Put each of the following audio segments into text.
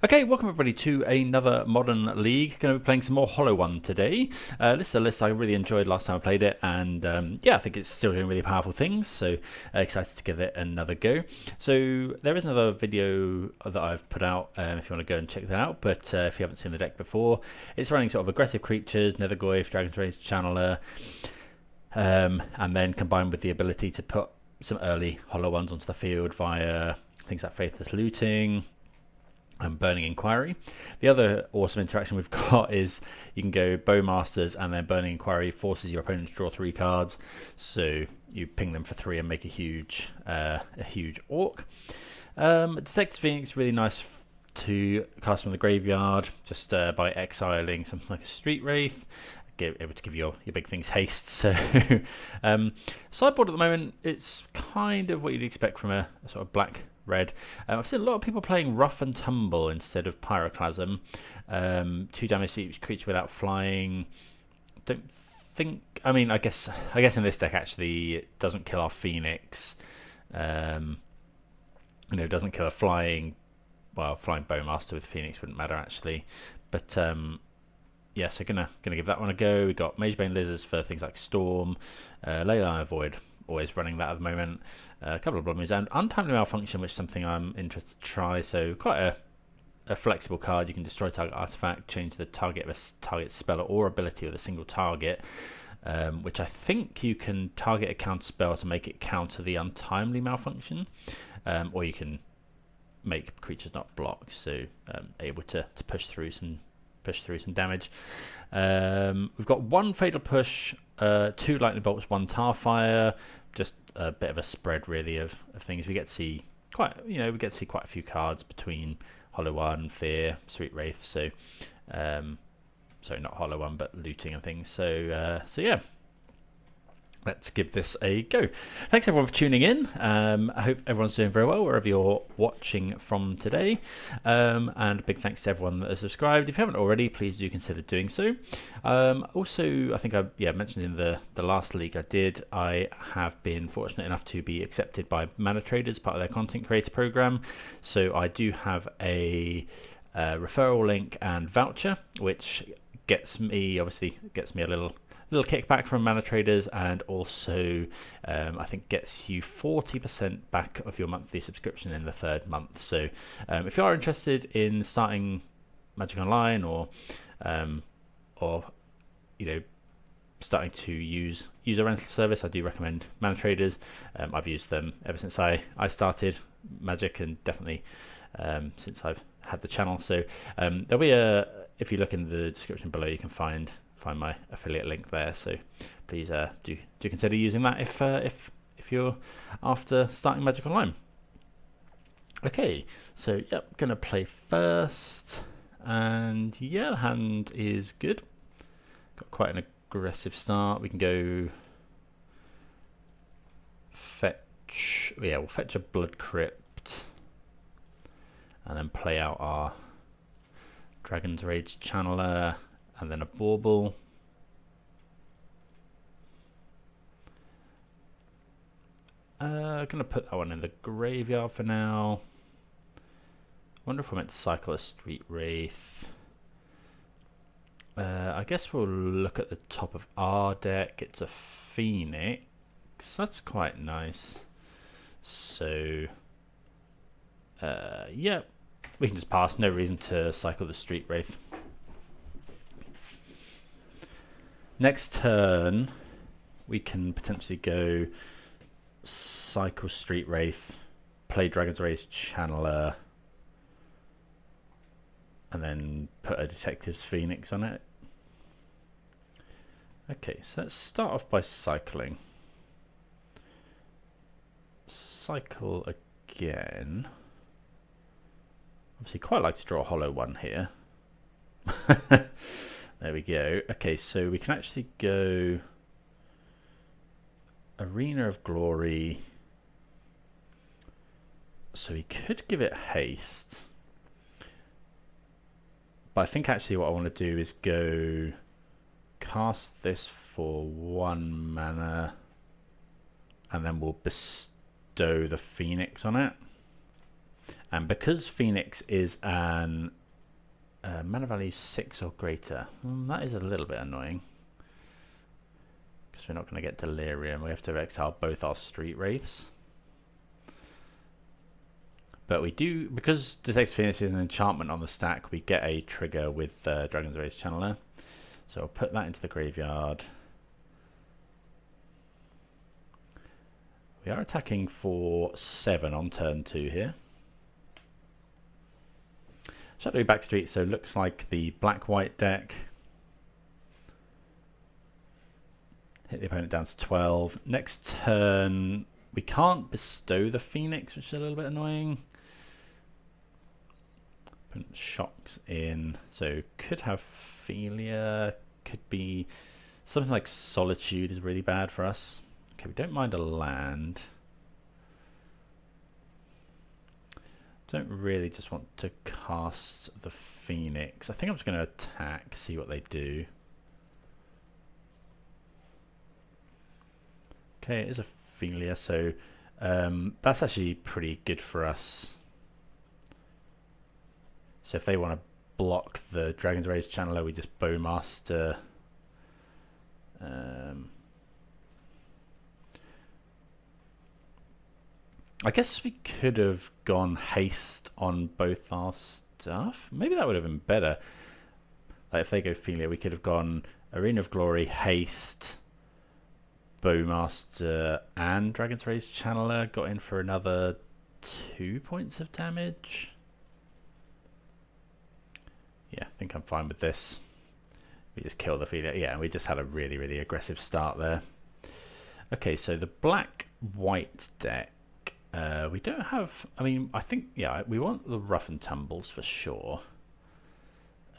Okay, welcome everybody to another Modern League. Going to be playing some more Hollow One today. This is a list I really enjoyed last time I played it, and yeah, I think it's still doing really powerful things, so excited to give it another go. So there is another video that I've put out if you want to go and check that out, but if you haven't seen the deck before, it's running sort of aggressive creatures, Nethergoyf, Dragon's Rage Channeler, and then combined with the ability to put some early Hollow Ones onto the field via things like Faithless Looting and Burning Inquiry. The other awesome interaction we've got is you can go Bowmasters, and then Burning Inquiry forces your opponent to draw 3 cards, so you ping them for 3 and make a huge orc. Detective Phoenix, really nice to cast from the graveyard just by exiling something like a Street Wraith, able to give your big things haste. So sideboard at the moment, it's kind of what you'd expect from a sort of black red. I've seen a lot of people playing Rough and Tumble instead of Pyroclasm. 2 damage to each creature without flying. Don't think. I mean, I guess in this deck actually it doesn't kill our Phoenix. It doesn't kill a flying. Well, flying Bowmaster with Phoenix wouldn't matter actually, but yeah, so gonna give that one a go. We got Magebane Lizards for things like Storm, Leyline Void, always running that at the moment. A couple of Blood Moons and Untimely Malfunction, which is something I'm interested to try. So quite a flexible card. You can destroy target artifact, change the target of a target spell or ability with a single target, which I think you can target a counter spell to make it counter the Untimely Malfunction, or you can make creatures not block, so able to push through some damage. We've got 1 Fatal Push, 2 Lightning Bolts, 1 Tarfire. Just a bit of a spread really of things. We get to see quite a few cards between Hollow One, Fear, Street Wraith. So sorry, not Hollow One, but looting and things. So yeah. Let's give this a go. Thanks everyone for tuning in. I hope everyone's doing very well wherever you're watching from today. And a big thanks to everyone that has subscribed. If you haven't already, please do consider doing so. Also, I think I mentioned in the last league I did, I have been fortunate enough to be accepted by Manatraders, part of their Content Creator Program. So I do have a referral link and voucher, which gets me a little kickback from Manatraders, and also I think gets you 40% back of your monthly subscription in the 3rd month. So if you are interested in starting Magic Online or starting to use a rental service, I do recommend Manatraders. I've used them ever since I started Magic, and definitely since I've had the channel. So there'll be if you look in the description below, you can find my affiliate link there, so please do consider using that if you're after starting Magic Online. Okay, so yep, gonna play first, and yeah, the hand is good. Got quite an aggressive start. We can go fetch. Yeah, we'll fetch a Blood Crypt, and then play out our Dragon's Rage Channeler, and then a Bauble. Gonna put that one in the graveyard for now. Wonder if we're meant to cycle a Street Wraith. I guess we'll look at the top of our deck. It's a Phoenix. That's quite nice. So yeah, we can just pass. No reason to cycle the Street Wraith. Next turn, we can potentially go cycle Street Wraith, play Dragon's Rage Channeler, and then put a Detective's Phoenix on it. Okay, so let's start off by cycling. Cycle again. Obviously, quite like to draw a Hollow One here. There we go. Okay, so we can actually go Arena of Glory. So we could give it haste. But I think actually what I want to do is go cast this for 1 mana, and then we'll bestow the Phoenix on it. And because Phoenix is an mana value 6 or greater, that is a little bit annoying. Because we're not going to get Delirium. We have to exile both our Street Wraiths. But we do, because Detect Phoenix is an enchantment on the stack, we get a trigger with Dragon's Rage Channeler. So I'll put that into the graveyard. We are attacking for 7 on turn 2 here. Shadowy Backstreet, so looks like the black-white deck. Hit the opponent down to 12. Next turn, we can't bestow the Phoenix, which is a little bit annoying. Opponent shocks in, so could have Philia, could be something like Solitude is really bad for us. Okay, we don't mind a land. Don't really just want to cast the Phoenix. I think I'm just going to attack, see what they do. Okay, it is a Philia, so that's actually pretty good for us. So if they want to block the Dragon's Rage Channeler, we just Bowmaster. I guess we could have gone haste on both our stuff. Maybe that would have been better. Like if they go Philia, we could have gone Arena of Glory, haste, Bowmaster, and Dragon's Rage Channeler. Got in for another 2 points of damage. Yeah, I think I'm fine with this. We just kill the Philia. Yeah, we just had a really, really aggressive start there. Okay, so the black-white deck. We don't have, I mean, I think, yeah, we want the rough and tumbles for sure.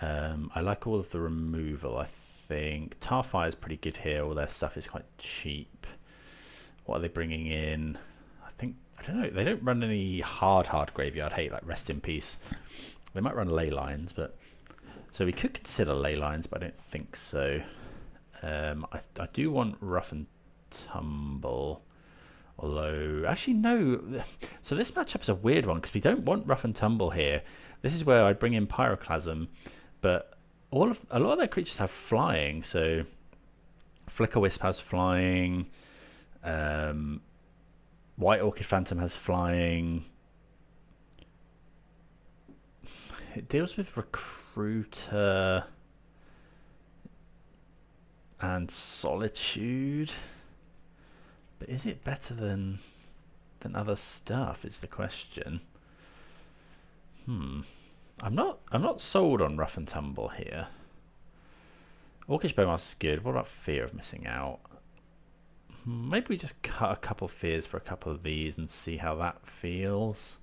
I like all of the removal, I think. Tarfire is pretty good here. All their stuff is quite cheap. What are they bringing in? I think, I don't know, they don't run any hard graveyard hate, like Rest in Peace. They might run Leylines, but, so we could consider Leylines, but I don't think so. I do want rough and tumble. Although, actually no, so this matchup's a weird one because we don't want Rough and Tumble here. This is where I'd bring in Pyroclasm, but a lot of their creatures have flying, so Flicker Wisp has flying, White Orchid Phantom has flying, it deals with Recruiter and Solitude. But is it better than other stuff is the question. I'm not sold on Rough and Tumble here. Orcish Bowmasters is good. What about Fear of Missing Out? Maybe we just cut a couple fears for a couple of these and see how that feels.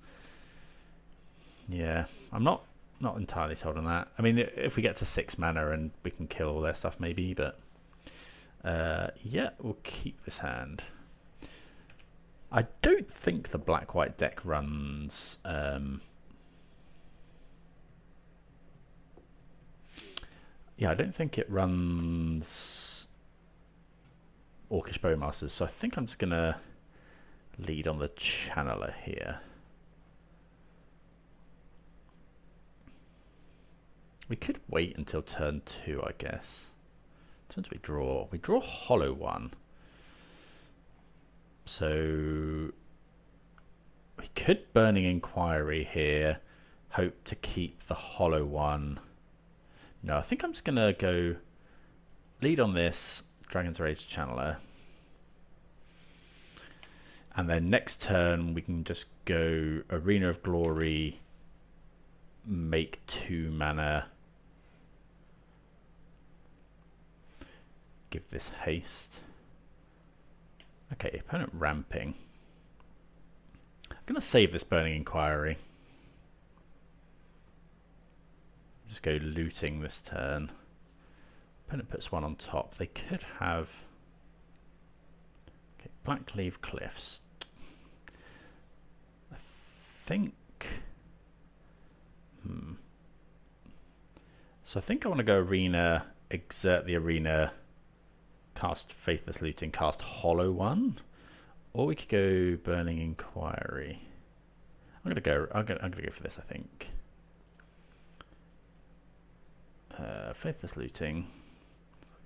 Yeah, I'm not entirely sold on that. I mean, if we get to 6 mana and we can kill all their stuff maybe, but yeah, we'll keep this hand. I don't think the black-white deck runs yeah, I don't think it runs Orcish Bowmasters, so I think I'm just going to lead on the Channeler here. We could wait until turn 2, I guess. Turn 2 we draw. We draw Hollow One. So we could Burning Inquiry here, hope to keep the Hollow One. No, I think I'm just going to go lead on this, Dragon's Rage Channeler. And then next turn we can just go Arena of Glory, make 2 mana, give this haste. Okay, opponent ramping. I'm going to save this Burning Inquiry. Just go looting this turn. Opponent puts 1 on top. They could have... Okay, Blackcleave Cliffs. I think... So I think I want to go Arena, exert the Arena, cast Faithless Looting, cast Hollow One, or we could go Burning Inquiry. I'm gonna go for this, I think. Faithless Looting.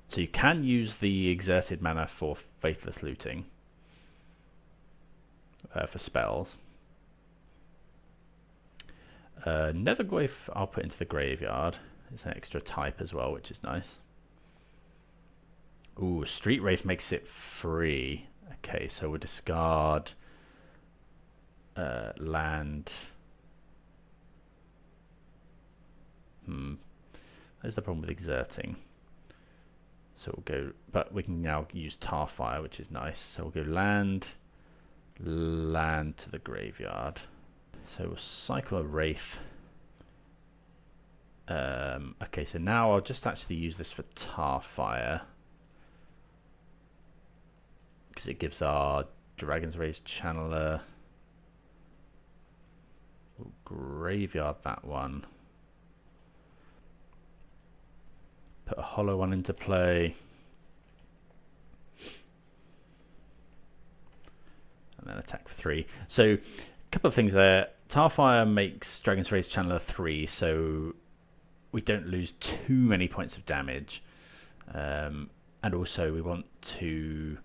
So you can use the exerted mana for Faithless Looting for spells. Nethergoyf I'll put into the graveyard. It's an extra type as well, which is nice. Ooh, Street Wraith makes it free. Okay, so we'll discard land. There's the problem with exerting. So we'll go, but we can now use Tarfire, which is nice. So we'll go land to the graveyard. So we'll cycle a Wraith. Okay, so now I'll just actually use this for Tarfire, because it gives our Dragon's Rage Channeler. We'll graveyard that one. Put a hollow one into play. And then attack for 3. So, a couple of things there. Tarfire makes Dragon's Rage Channeler 3, so we don't lose too many points of damage. And also we want to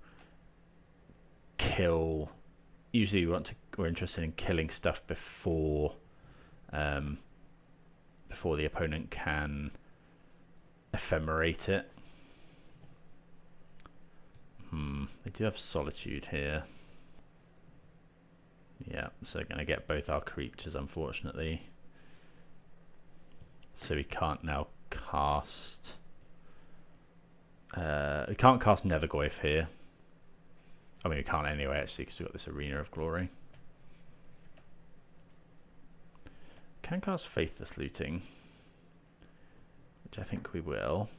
kill... Usually we're interested in killing stuff before the opponent can ephemerate it. They do have Solitude here. Yeah, so they're going to get both our creatures, unfortunately. So we can't now cast... we can't cast Nethergoyf here. I mean, we can't anyway, actually, because we've got this Arena of Glory. Can cast Faithless Looting, which I think we will.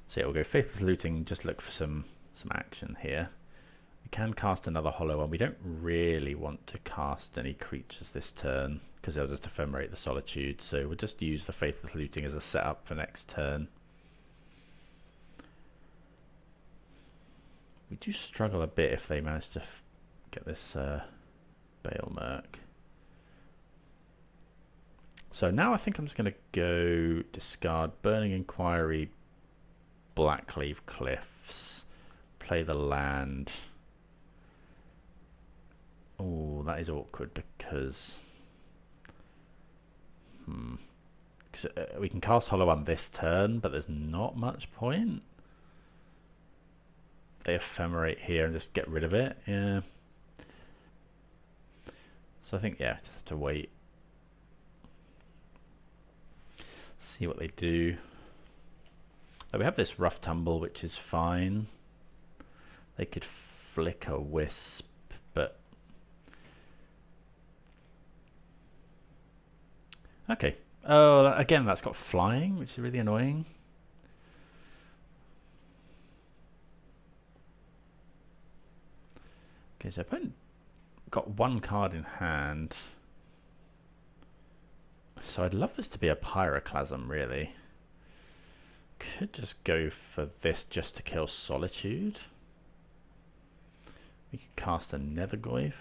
So yeah, we'll go Faithless Looting, just look for some action here. We can cast another hollow one. We don't really want to cast any creatures this turn, because they'll just ephemerate the Solitude, so we'll just use the Faithless Looting as a setup for next turn. We do struggle a bit if they manage to get this Bale. So now I think I'm just going to go discard Burning Inquiry, Blackcleave Cliffs, play the land. Oh, that is awkward because we can cast Hollow on this turn, but there's not much point. They ephemerate here and just get rid of it. Yeah. So I think, yeah, just have to wait. See what they do. We have this Rough Tumble, which is fine. They could flick a Wisp, but... Okay. Oh, again, that's got flying, which is really annoying. Okay, so opponent got one card in hand. So I'd love this to be a Pyroclasm, really. Could just go for this just to kill Solitude. We could cast a Nethergoyf.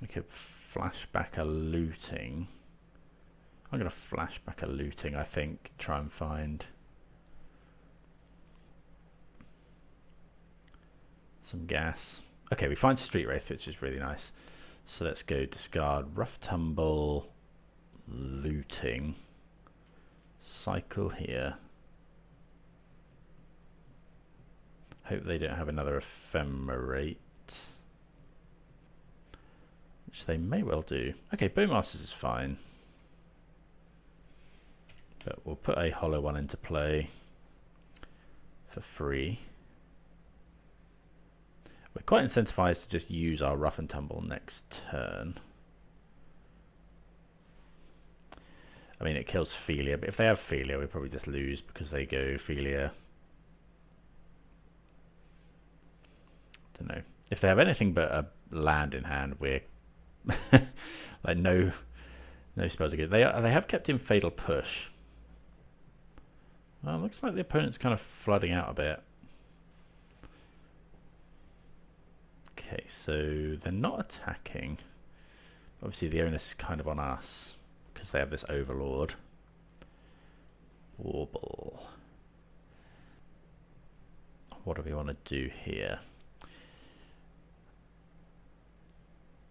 We could flash back a Looting. I'm going to flash back a Looting, I think. Try and find some gas. Okay, we find Street Wraith, which is really nice. So let's go discard Rough Tumble, Looting, cycle here. Hope they don't have another Ephemerate, which they may well do. Okay, Bowmasters is fine. But we'll put a hollow one into play for free. We're quite incentivized to just use our Rough and Tumble next turn. I mean, it kills Philia, but if they have Philia, we probably just lose because they go Philia. Don't know. If they have anything but a land in hand, we're like no spells are good. They have kept in Fatal Push. Well, looks like the opponent's kind of flooding out a bit. Okay, so they're not attacking. Obviously the onus is kind of on us because they have this Overlord. Bauble. What do we want to do here?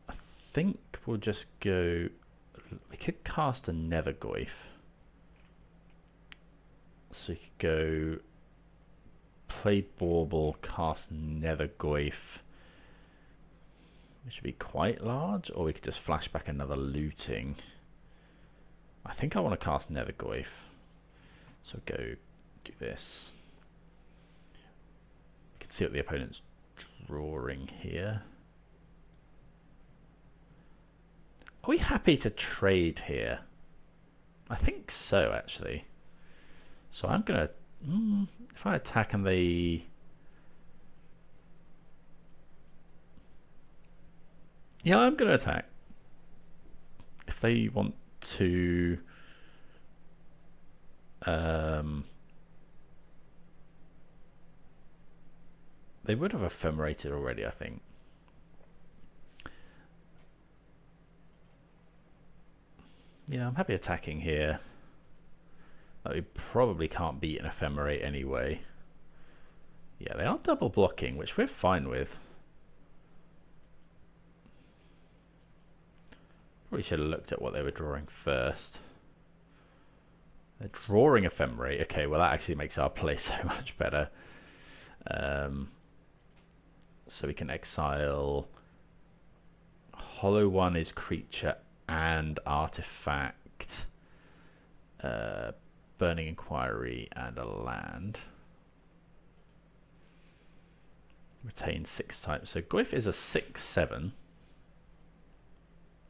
I think we'll just go... We could cast a Nethergoyf. So we could go... Play Bauble, cast Nethergoyf. Which would be quite large. Or we could just flash back another Looting. I think I want to cast Nethergoyf. So go do this. You can see what the opponent's drawing here. Are we happy to trade here? I think so, actually. So I'm going to... if I attack and they... Yeah, I'm going to attack. If they want to... they would have ephemerated already, I think. Yeah, I'm happy attacking here. We probably can't beat an ephemerate anyway. Yeah, they are double blocking, which we're fine with. Probably should have looked at what they were drawing first. They're drawing ephemerate. Okay, well that actually makes our play so much better. So we can exile. Hollow one is creature and artifact. Burning Inquiry and a land. Retain 6 types. So Goyf is a 6/7.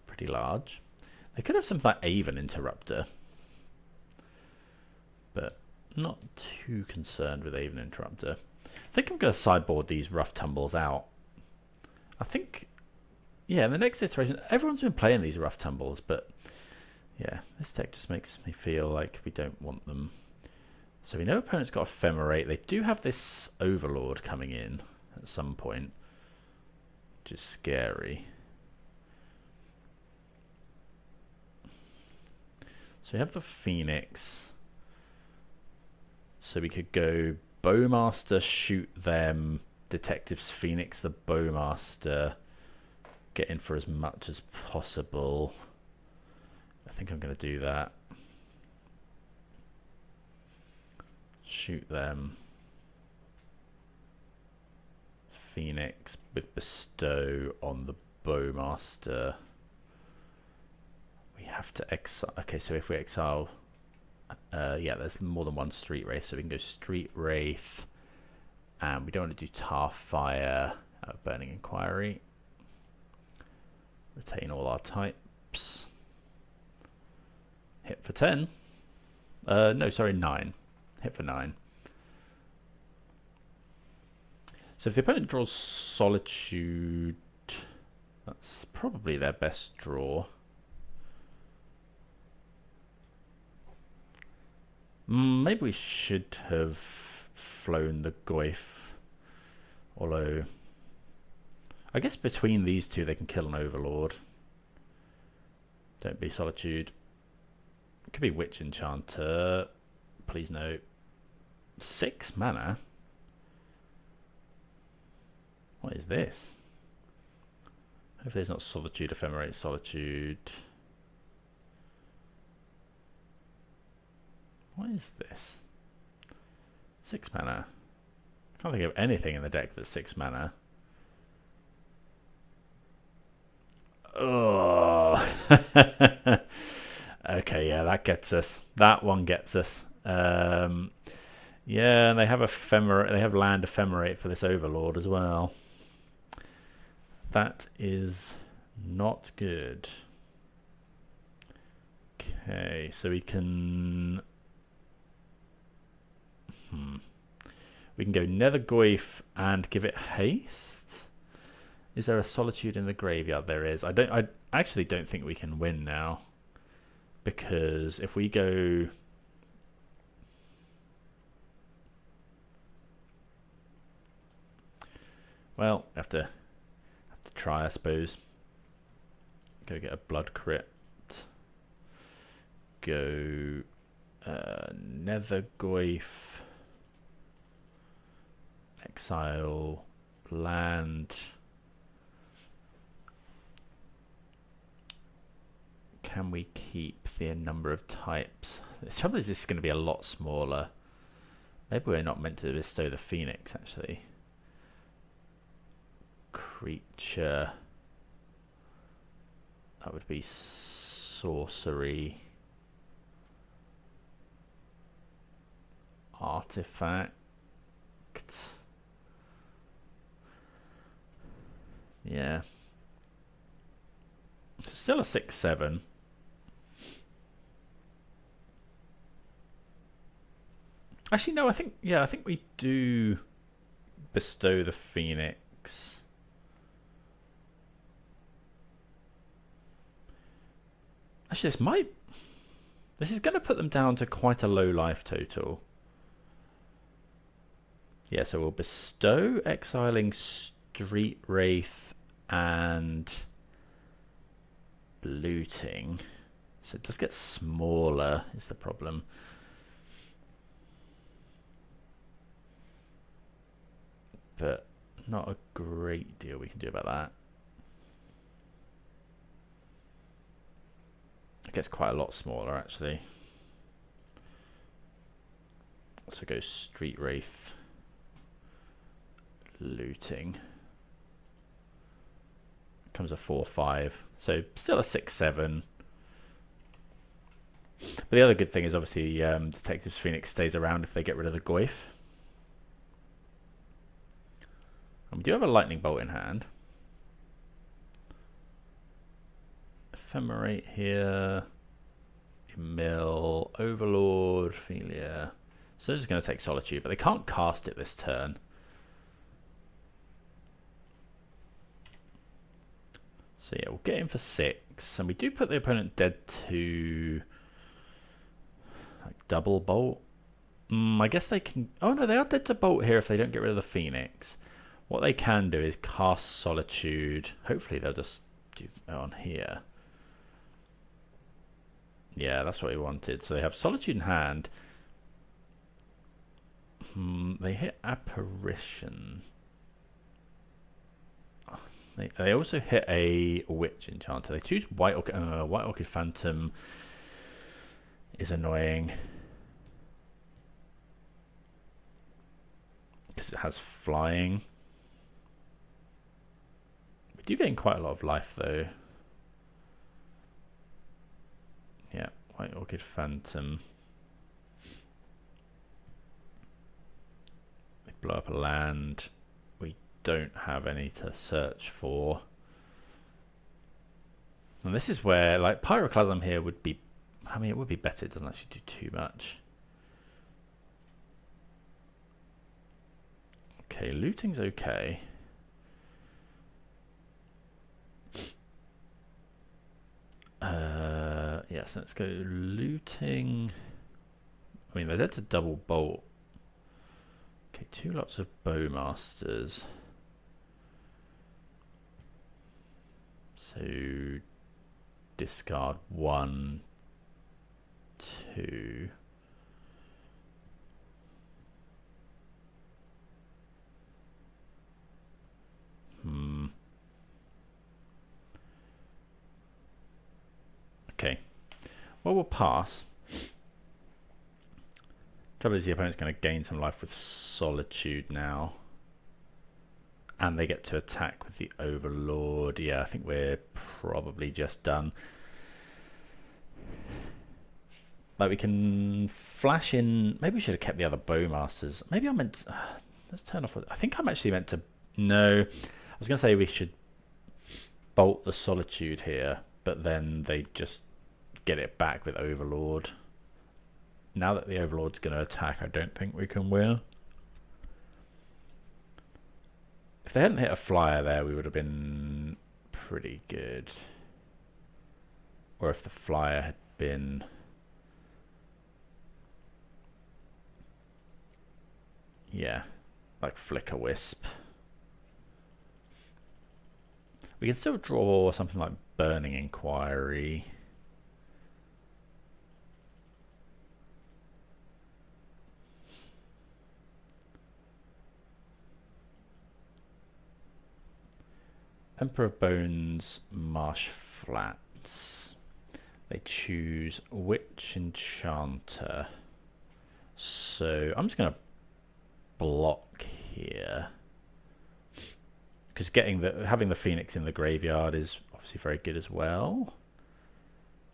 Pretty large. They could have something like Aven Interrupter. But not too concerned with Aven Interrupter. I think I'm going to sideboard these rough tumbles out. I think, yeah, in the next iteration, everyone's been playing these rough tumbles, but yeah, this deck just makes me feel like we don't want them. So we know opponent's got Ephemerate. They do have this Overlord coming in at some point, which is scary. So we have the Phoenix. So we could go Bowmaster, shoot them. Detectives Phoenix the Bowmaster. Get in for as much as possible. I think I'm going to do that. Shoot them. Phoenix with Bestow on the Bowmaster. We have to exile. Okay, so if we exile... yeah, there's more than one Street Wraith, so we can go Street Wraith. And we don't want to do Tarfire. Burning Inquiry. Retain all our types. Hit for 10. No, sorry, 9. Hit for 9. So if the opponent draws Solitude, that's probably their best draw. Maybe we should have flown the Goyf. Although, I guess between these two they can kill an Overlord. Don't be Solitude. It could be Witch Enchanter. Please no. 6 mana? What is this? Hopefully it's not Solitude, Ephemerate, Solitude. What is this? 6 mana. I can't think of anything in the deck that's 6 mana. Oh. Okay, yeah, that gets us. That one gets us. Yeah, and they have ephemerate. They have land ephemerate for this Overlord as well. That is not good. Okay, so we can. We can go Nethergoyf and give it haste. Is there a Solitude in the graveyard? There is. I actually don't think we can win now, because if we go, well, we have to to try, I suppose. Go get a Blood Crypt. Go Nethergoyf. Exile land. Can we keep the number of types? The trouble is this is going to be a lot smaller. Maybe we're not meant to bestow the Phoenix, actually. Creature. That would be sorcery. Artifact. Yeah. It's still a 6/7. Actually, no, I think we do bestow the Phoenix. Actually, this is going to put them down to quite a low life total. Yeah, so we'll bestow exiling Street Wraith and looting. So it does get smaller, is the problem. But not a great deal we can do about that. It gets quite a lot smaller, actually. So go Street Wraith, looting. Comes a 4/5. So still a 6/7. But the other good thing is obviously Detective's Phoenix stays around if they get rid of the Goyf. And we do have a lightning bolt in hand. Ephemerate here. Mill, Overlord, Ophelia. So they're just going to take Solitude, but they can't cast it this turn. So yeah, we'll get in for 6. And we do put the opponent dead to like double bolt. I guess they can... Oh no, they are dead to bolt here if they don't get rid of the Phoenix. What they can do is cast Solitude. Hopefully they'll just do it on here. Yeah, that's what we wanted. So they have Solitude in hand. They hit Apparition. They also hit a Witch Enchanter. They choose White Orchid. White Orchid Phantom is annoying because it has flying. We do gain quite a lot of life though. Yeah, White Orchid Phantom. They blow up a land. We don't have any to search for. And this is where, like, Pyroclasm here would be... I mean, it would be better. It doesn't actually do too much. Okay, looting's okay. Yeah, so let's go looting. I mean, they're dead to double bolt. Okay, 2 lots of Bowmasters. So discard 1, 2. Okay. Well, we'll pass. Trouble is the opponent's going to gain some life with Solitude now. And they get to attack with the Overlord. Yeah, I think we're probably just done. Like, we can flash in... Maybe we should have kept the other Bowmasters. Maybe I meant... let's turn off... I think I'm actually meant to... No. I was going to say we should bolt the Solitude here, but then they just get it back with Overlord. Now that the Overlord's going to attack, I don't think we can win. If they hadn't hit a flyer there, we would have been pretty good. Or if the flyer had been... Yeah, like Flicker Wisp. We can still draw something like Burning Inquiry. Emperor of Bones, Marsh Flats. They choose Witch Enchanter. So I'm just going to block here. Because having the Phoenix in the graveyard is obviously very good as well.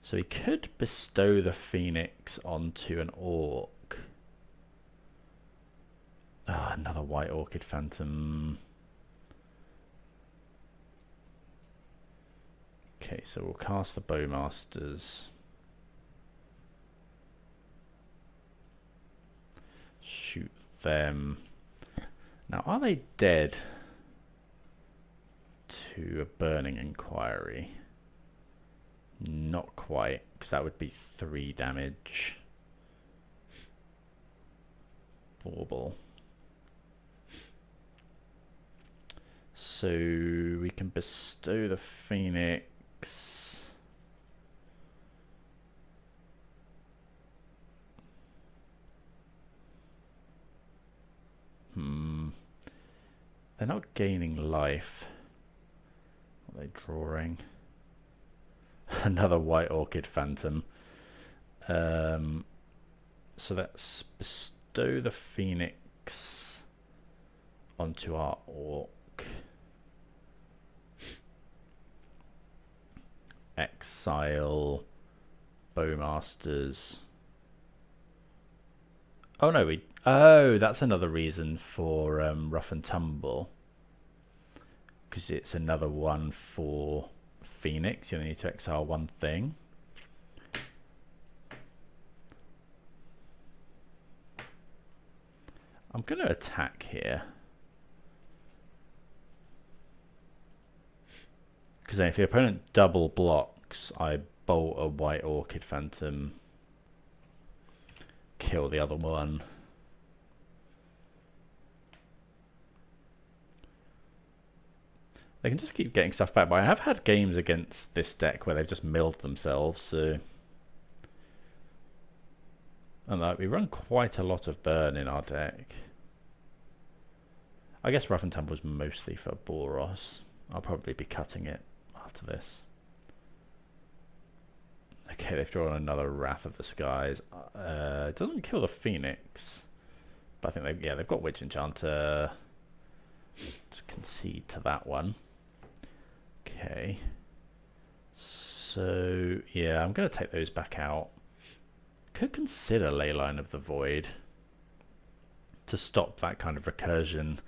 So he could bestow the Phoenix onto an Orc. Ah, another White Orchid Phantom. Okay, so we'll cast the Bowmasters. Shoot them. Now, are they dead to a Burning Inquiry? Not quite, because that would be 3 damage. Bauble. So we can bestow the Phoenix. They're not gaining life. What are they drawing? Another White Orchid Phantom. So let's bestow the Phoenix onto our Orc. Exile Bowmasters. Oh no, that's another reason for Rough and Tumble, because it's another one for Phoenix. You only need to exile 1 thing. I'm going to attack here, because then if the opponent double blocks, I bolt a White Orchid Phantom, kill the other one. They can just keep getting stuff back, but I have had games against this deck where they've just milled themselves, so... And like, we run quite a lot of burn in our deck. I guess Rough and Tumble was mostly for Boros. I'll probably be cutting it after this. Okay, they've drawn another Wrath of the Skies. It doesn't kill the Phoenix, but I think they've got Witch Enchanter. Just concede to that one. Okay. So yeah, I'm going to take those back out. Could consider Leyline of the Void to stop that kind of recursion.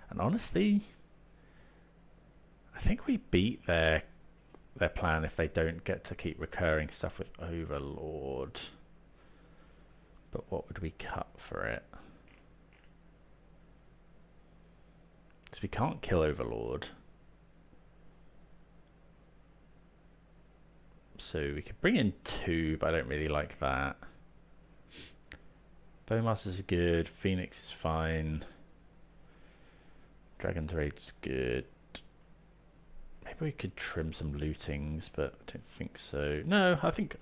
And honestly, I think we beat their plan if they don't get to keep recurring stuff with Overlord. But what would we cut for it? Because we can't kill Overlord. So we could bring in 2, but I don't really like that. Bowmasters is good. Phoenix is fine. Dragon's Rage is good. Maybe we could trim some lootings, but I don't think so. No, I think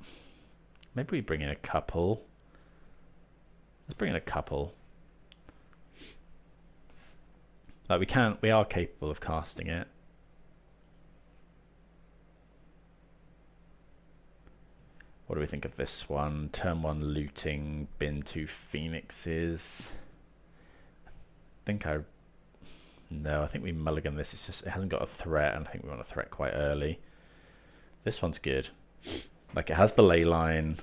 maybe we bring in a couple. Let's bring in a couple. Like we are capable of casting it. What do we think of this one? Turn 1 looting, bin 2 Phoenixes. No, I think we mulligan this. It's just, it hasn't got a threat, and I think we want a threat quite early. This one's good. Like, it has the Leyline.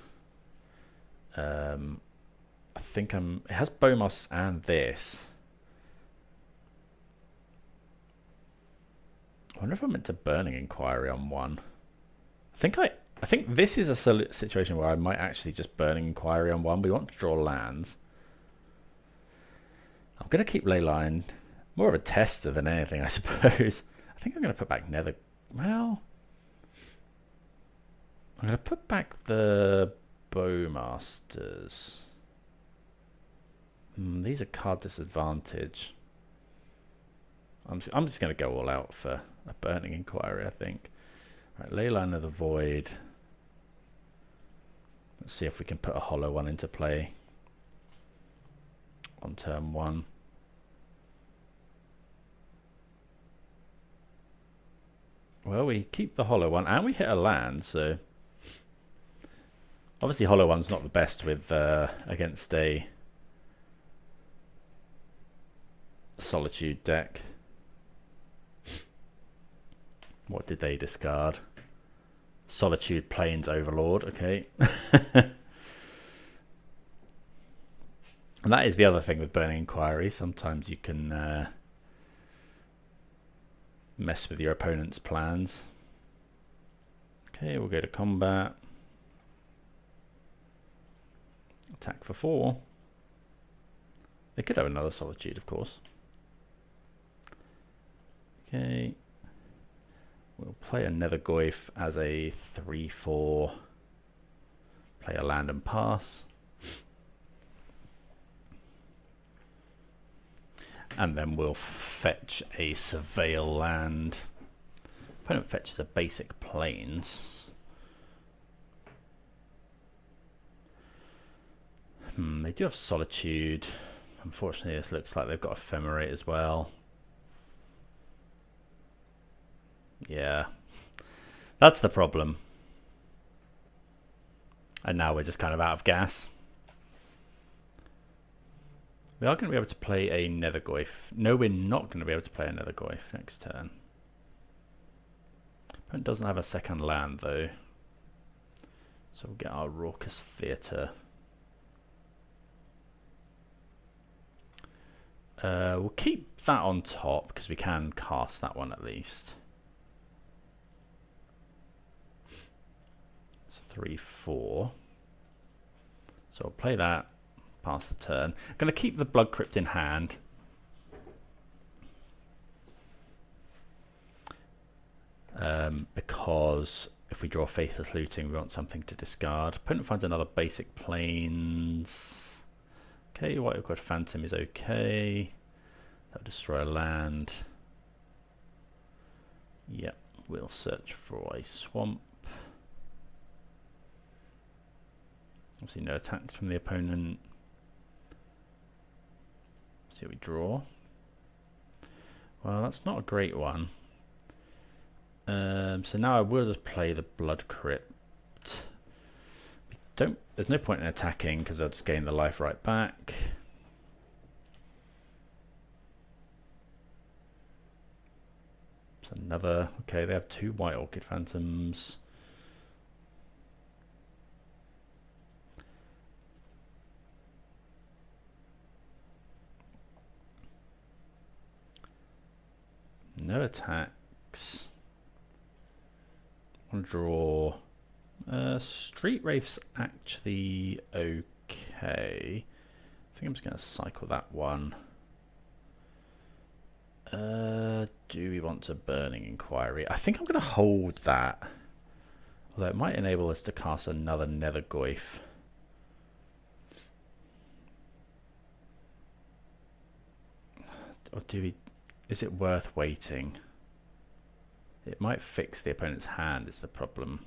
I think it has Bowmasters and this. I wonder if I'm into Burning Inquiry on 1. I think this is a situation where I might actually just Burning Inquiry on 1. We want to draw lands. I'm going to keep Leyline. More of a tester than anything, I suppose. I think I'm going to put back Well, I'm going to put back the Bowmasters. These are card disadvantage. I'm just going to go all out for a Burning Inquiry, I think. Right, Leyline of the Void. Let's see if we can put a hollow one into play on turn 1. Well, we keep the hollow one and we hit a land, so obviously hollow one's not the best with against a Solitude deck. What did they discard? Solitude Plains Overlord, okay. And that is the other thing with Burning Inquiry. Sometimes you can mess with your opponent's plans. Okay, we'll go to combat. Attack for 4. They could have another Solitude, of course. Okay. We'll play a Nethergoyf as a 3/4. Play a land and pass. And then we'll fetch a Surveil land. Opponent fetches a basic Plains. They do have Solitude. Unfortunately, this looks like they've got Ephemerate as well. Yeah, that's the problem. And now we're just kind of out of gas. We are going to be able to play a Nethergoyf. No, we're not going to be able to play a Nethergoyf next turn. Opponent doesn't have a second land though. So we'll get our Raucous Theater. We'll keep that on top because we can cast that one at least. 3/4. So I'll play that, pass the turn. I'm going to keep the Blood Crypt in hand. Because if we draw Faithless Looting, we want something to discard. Opponent finds another basic Plains. Okay, White Oak Phantom is okay. That'll destroy a land. Yep, we'll search for a swamp. Obviously no attacks from the opponent. See what we draw. Well, that's not a great one. So now I will just play the Blood Crypt. There's no point in attacking because I'll just gain the life right back. It's another. Okay, they have 2 White Orchid Phantoms. No attacks. I'll draw. Street Wraith's actually okay. I think I'm just going to cycle that one. Do we want a Burning Inquiry? I think I'm going to hold that. Although it might enable us to cast another Nethergoyf. Or do we... Is it worth waiting? It might fix the opponent's hand is the problem.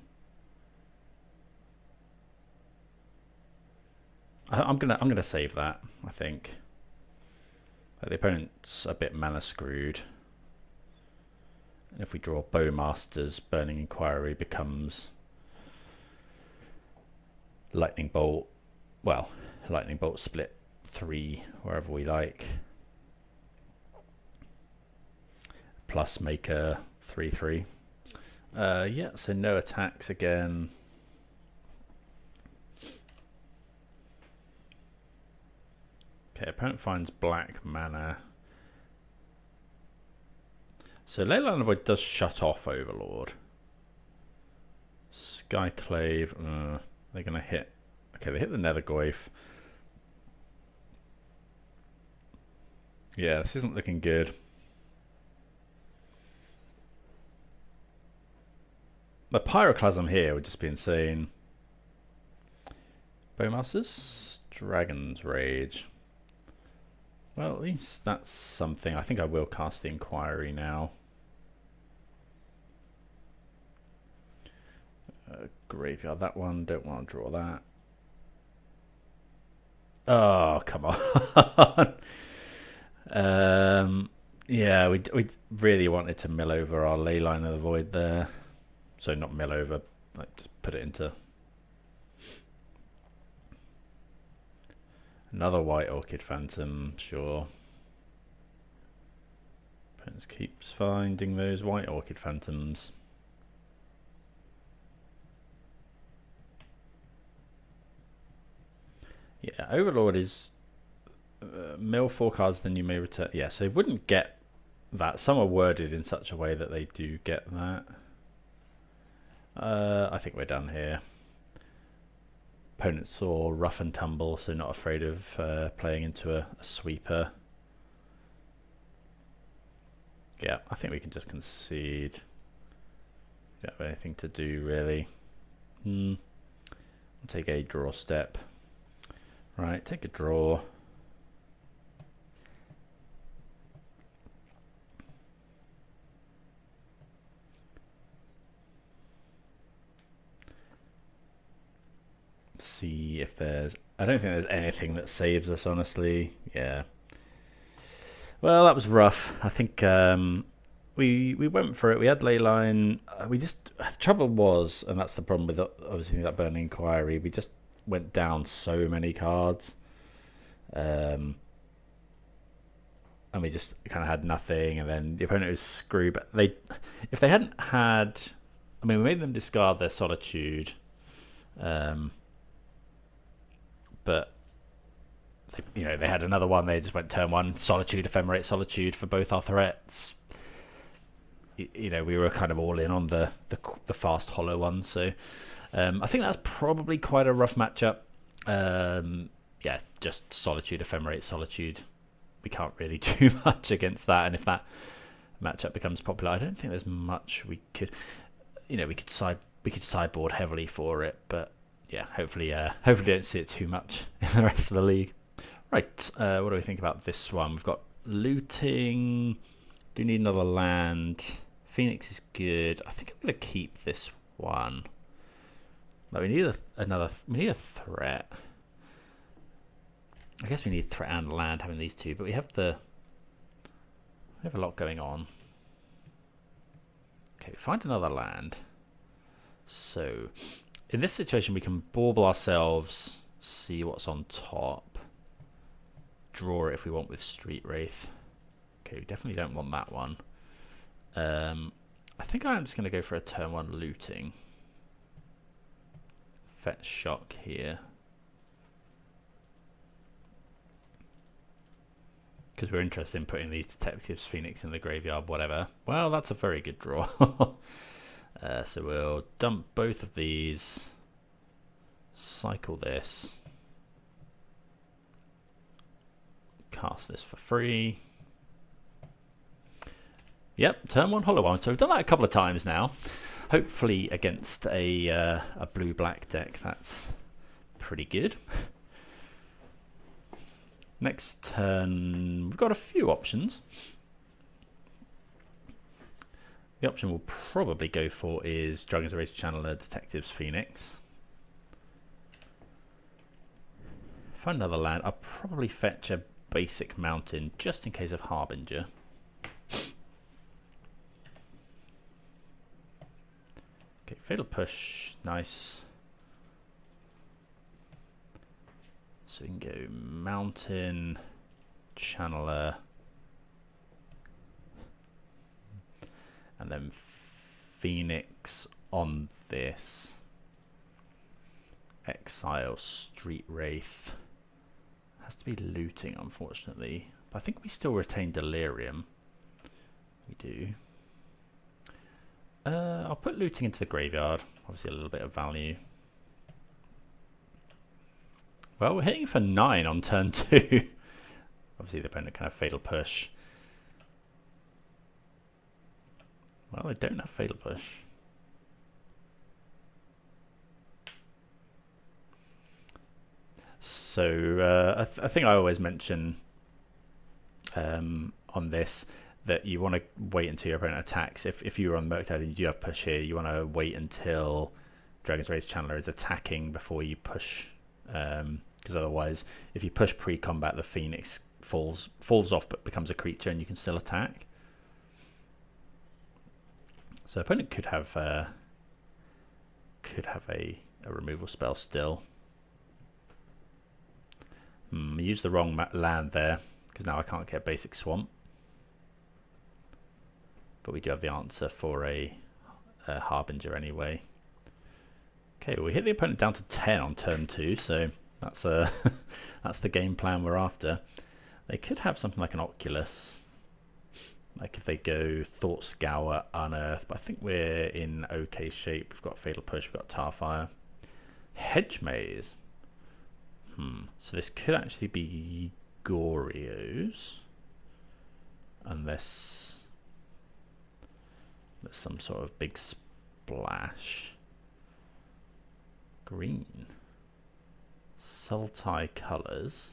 I'm gonna save that, I think. The opponent's a bit mana screwed. And if we draw Bowmasters, Burning Inquiry becomes Lightning Bolt. Well, Lightning Bolt split 3 wherever we like. Plus make a 3/3. Yeah, so no attacks again. Okay, opponent finds black mana. So Leyline of the Void does shut off Overlord. Skyclave, they're going to hit. Okay, they hit the Nethergoyf. Yeah, this isn't looking good. The Pyroclasm here would just be insane. Bowmasters, Dragon's Rage. Well, at least that's something. I think I will cast the Inquiry now. Graveyard that one. Don't want to draw that. Oh, come on. Yeah, we really wanted to mill over our Leyline of the Void there. So not mill over, like just put it into another White Orchid Phantom, sure. Opponents keeps finding those White Orchid Phantoms. Yeah, Overlord is mill 4 cards, then you may return. Yeah, so they wouldn't get that. Some are worded in such a way that they do get that. I think we're done here. Opponents saw Rough and Tumble, so not afraid of playing into a sweeper. Yeah, I think we can just concede. Don't have anything to do, really. We'll take a draw step. Right, take a draw. See if there's... I don't think there's anything that saves us, honestly. Yeah. Well, that was rough. I think we went for it. We had Leyline. The trouble was, and that's the problem with obviously that Burning Inquiry, we just went down so many cards. And we just kind of had nothing, and then the opponent was screwed. But if they hadn't had... I mean, we made them discard their Solitude. But they had another one. They just went turn 1, Solitude, Ephemerate, Solitude for both our threats. We were kind of all in on the fast hollow one. So I think that's probably quite a rough matchup. Yeah, just Solitude, Ephemerate, Solitude. We can't really do much against that. And if that matchup becomes popular, I don't think there's much we could. We could sideboard heavily for it, but. Yeah, hopefully don't see it too much in the rest of the league. Right, what do we think about this one? We've got looting. Do need another land. Phoenix is good. I think I'm going to keep this one. But we need we need a threat. I guess we need threat and land having these two, but we have a lot going on. Okay, find another land. So in this situation, we can bauble ourselves, see what's on top, draw it if we want with Street Wraith. Okay, we definitely don't want that one. I think I'm just going to go for a turn 1 looting. Fetch Shock here. Because we're interested in putting these Detectives, Phoenix in the graveyard, whatever. Well, that's a very good draw. So we'll dump both of these, cycle this, cast this for free. Yep, turn 1 hollow one. So we've done that a couple of times now. Hopefully against a blue-black deck. That's pretty good. Next turn, we've got a few options. The option we'll probably go for is Dragon's Erased Channeler, Detectives, Phoenix. Find another land. I'll probably fetch a basic mountain just in case of Harbinger. Okay, Fatal Push, nice. So we can go mountain, Channeler. And then Phoenix on this. Exile, Street Wraith. Has to be looting, unfortunately. But I think we still retain Delirium. We do. I'll put looting into the graveyard. Obviously a little bit of value. Well, we're hitting for 9 on turn 2. Obviously the opponent can have Fatal Push. Well, I don't have Fatal Push. So I think I always mention on this, that you want to wait until your opponent attacks. If you were on Merctide and you do have push here, you want to wait until Dragon's Rage Channeler is attacking before you push, because otherwise, if you push pre-combat, the Phoenix falls off but becomes a creature and you can still attack. So opponent could have a removal spell still. I used the wrong land there because now I can't get basic swamp. But we do have the answer for a Harbinger anyway. Okay, well, we hit the opponent down to 10 on turn 2, so that's that's the game plan we're after. They could have something like an Oculus, like if they go Thought Scour, Unearth, but I think we're in okay shape. We've got Fatal Push, we've got Tarfire. Hedge Maze. So this could actually be Gorio's, unless there's some sort of big splash. Green. Sultai colours.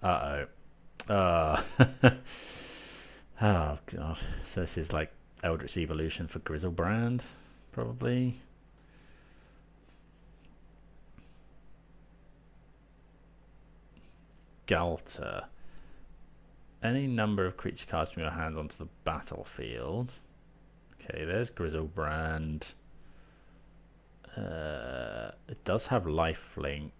Oh god. So this is like Eldritch Evolution for Grizzlebrand, probably. Galter. Any number of creature cards from your hand onto the battlefield. Okay, there's Grizzlebrand. It does have lifelink.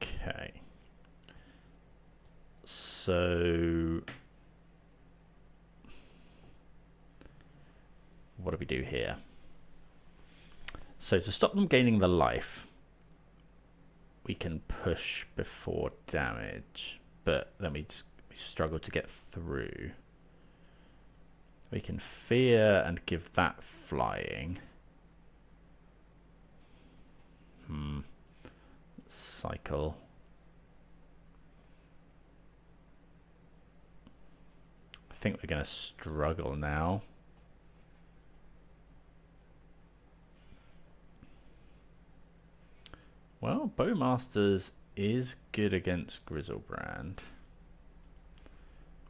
Okay. So what do we do here? So to stop them gaining the life, we can push before damage, but then we struggle to get through. We can fear and give that flying. Cycle. I think we're going to struggle now. Well, Bowmasters is good against Grizzlebrand.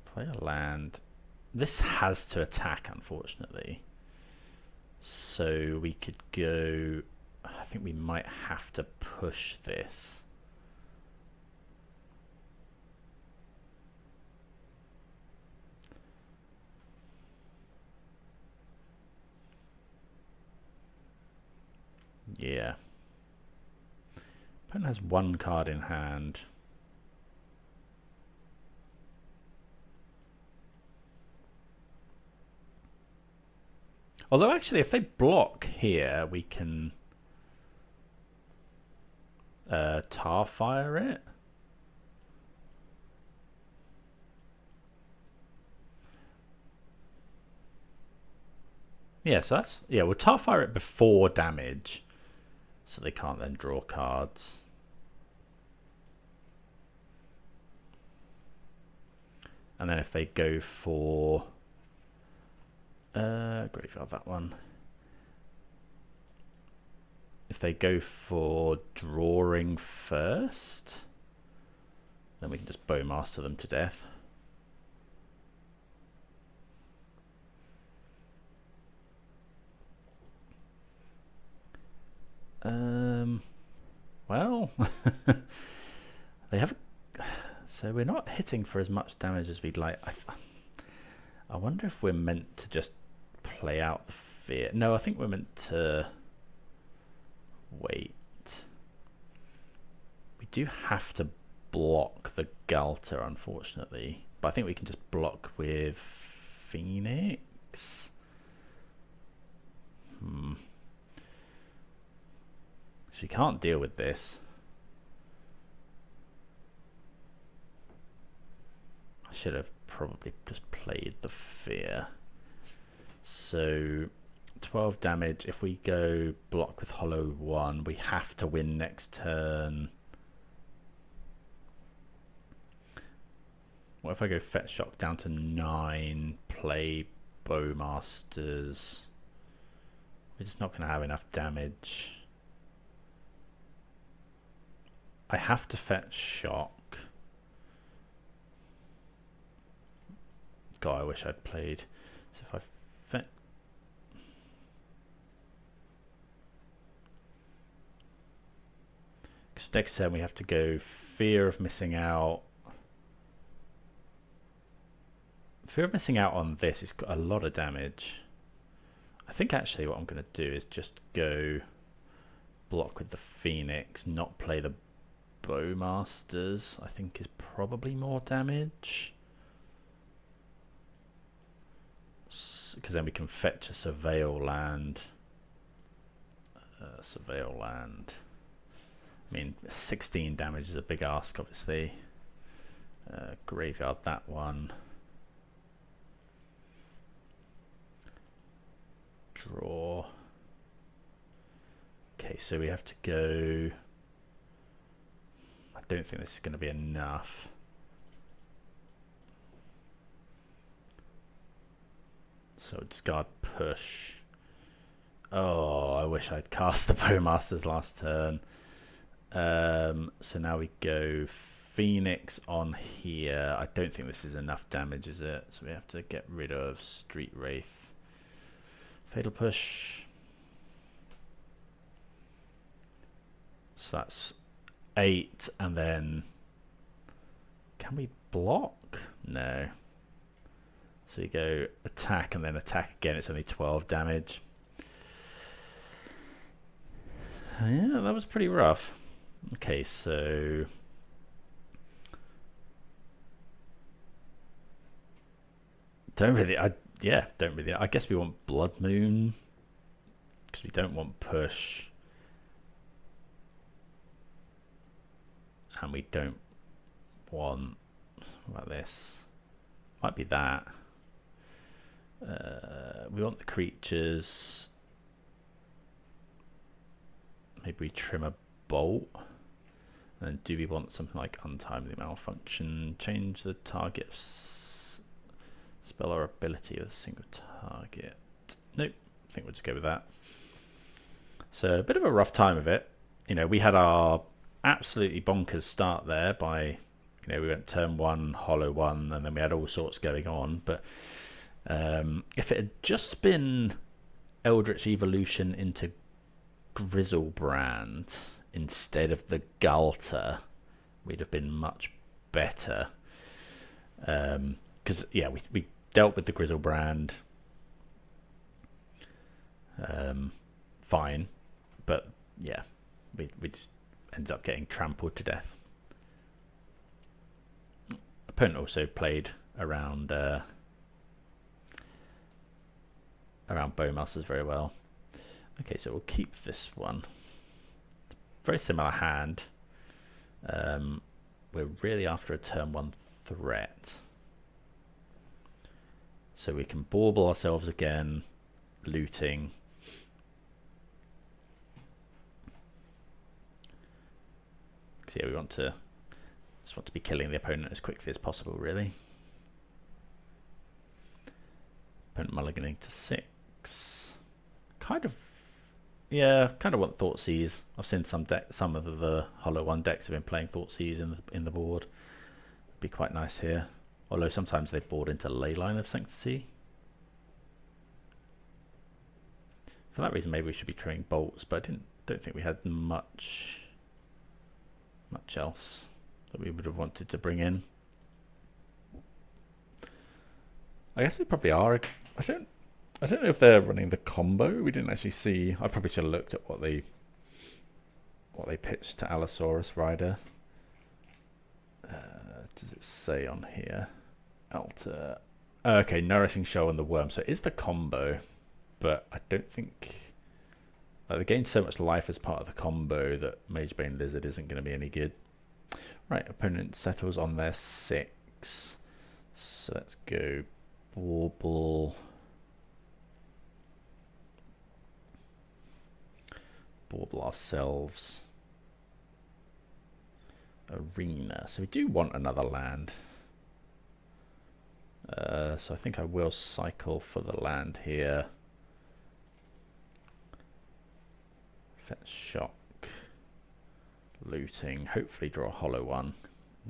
Play a land. This has to attack, unfortunately. So we could go... I think we might have to push this. Yeah. Opponent has one card in hand. Although actually if they block here, we can Tarfire it. Yeah, so that's... Yeah, we'll Tarfire it before damage, so they can't then draw cards. And then if they go for... graveyard that one. If they go for drawing first, then we can just Bowmaster them to death. Well, they have... So we're not hitting for as much damage as we'd like. I wonder if we're meant to just play out the fear. No, I think we're meant to wait. We do have to block the Galter, unfortunately. But I think we can just block with Phoenix. So we can't deal with this. I should have probably just played the fear. So 12 damage. If we go block with Hollow 1, we have to win next turn. What if I go Fetch Shock down to 9, play Bowmasters? We're just not going to have enough damage. I have to fetch shock. God, I wish I'd played. So if I fetch... Because next turn we have to go Fear of Missing Out. Fear of Missing Out on this, it's got a lot of damage. I think actually what I'm going to do is just go block with the Phoenix, not play the Bowmasters. I think is probably more damage. Because then we can fetch a Surveil land. Surveil land. I mean, 16 damage is a big ask, obviously. Graveyard that one. Draw. Okay, so we have to go... I don't think this is going to be enough. So discard push. Oh, I wish I'd cast the Bowmasters last turn. So now we go Phoenix on here. I don't think this is enough damage, is it? So we have to get rid of Street Wraith. Fatal push. So that's 8, and then can we block? No. So you go attack and then attack again. It's only 12 damage. Yeah, that was pretty rough. Okay, so don't really. I guess we want Blood Moon because we don't want push, and we don't want. What about this? Might be that. We want the creatures. Maybe we trim a bolt. And then do we want something like Untimely Malfunction? Change the target spell or ability with a single target. Nope, I think we'll just go with that. So a bit of a rough time of it. You know, we had our absolutely bonkers start there by, you know, we went turn 1, hollow 1, and then we had all sorts going on. But if it had just been Eldritch Evolution into Grizzlebrand instead of the Galter, we'd have been much better. Because yeah, we dealt with the Grizzlebrand fine, but yeah, we just ended up getting trampled to death. Opponent also played around Bowmasters very well. Okay, so we'll keep this one. Very similar hand. We're really after a turn 1 threat. So we can bauble ourselves again, looting. Because yeah, we just want to be killing the opponent as quickly as possible, really. Opponent mulliganing to 6. Kind of want Thoughtseize. I've seen some of the Hollow 1 decks have been playing Thoughtseize in the board. It'd be quite nice here. Although sometimes they board into Leyline of Sanctity. For that reason, maybe we should be trimming bolts, but I don't think we had much else that we would have wanted to bring in. I guess we probably are. I don't know if they're running the combo. We didn't actually see. I probably should have looked at what they pitched to Allosaurus Rider. Does it say on here? Alter. Okay, Nourishing Shoal and the Worm. So it is the combo, but I don't think they gain so much life as part of the combo that Magebane Lizard isn't going to be any good. Right, opponent settles on their 6. So let's go Bauble. Bauble ourselves. Arena. So we do want another land. So I think I will cycle for the land here. Fetch Shock. Looting. Hopefully draw a hollow one.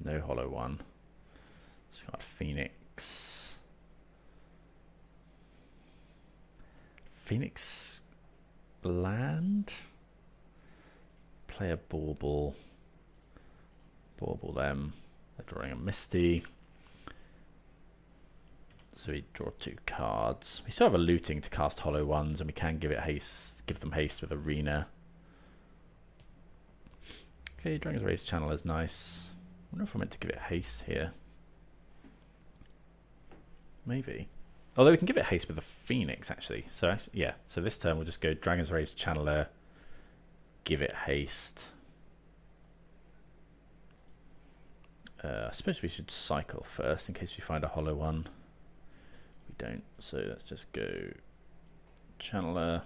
No hollow one. Discard Phoenix. Phoenix land. Play a Bauble. Bauble them. They're drawing a Misty. So we draw 2 cards. We still have a looting to cast hollow ones, and we can give it haste. Give them haste with Arena. Okay, Dragon's Rage Channel is nice. I wonder if we're meant to give it haste here. Maybe. Although we can give it haste with the Phoenix, actually. So, yeah. So this turn we'll just go Dragon's Rage Channeler, give it haste. I suppose we should cycle first in case we find a hollow one. We don't. So let's just go Channeler,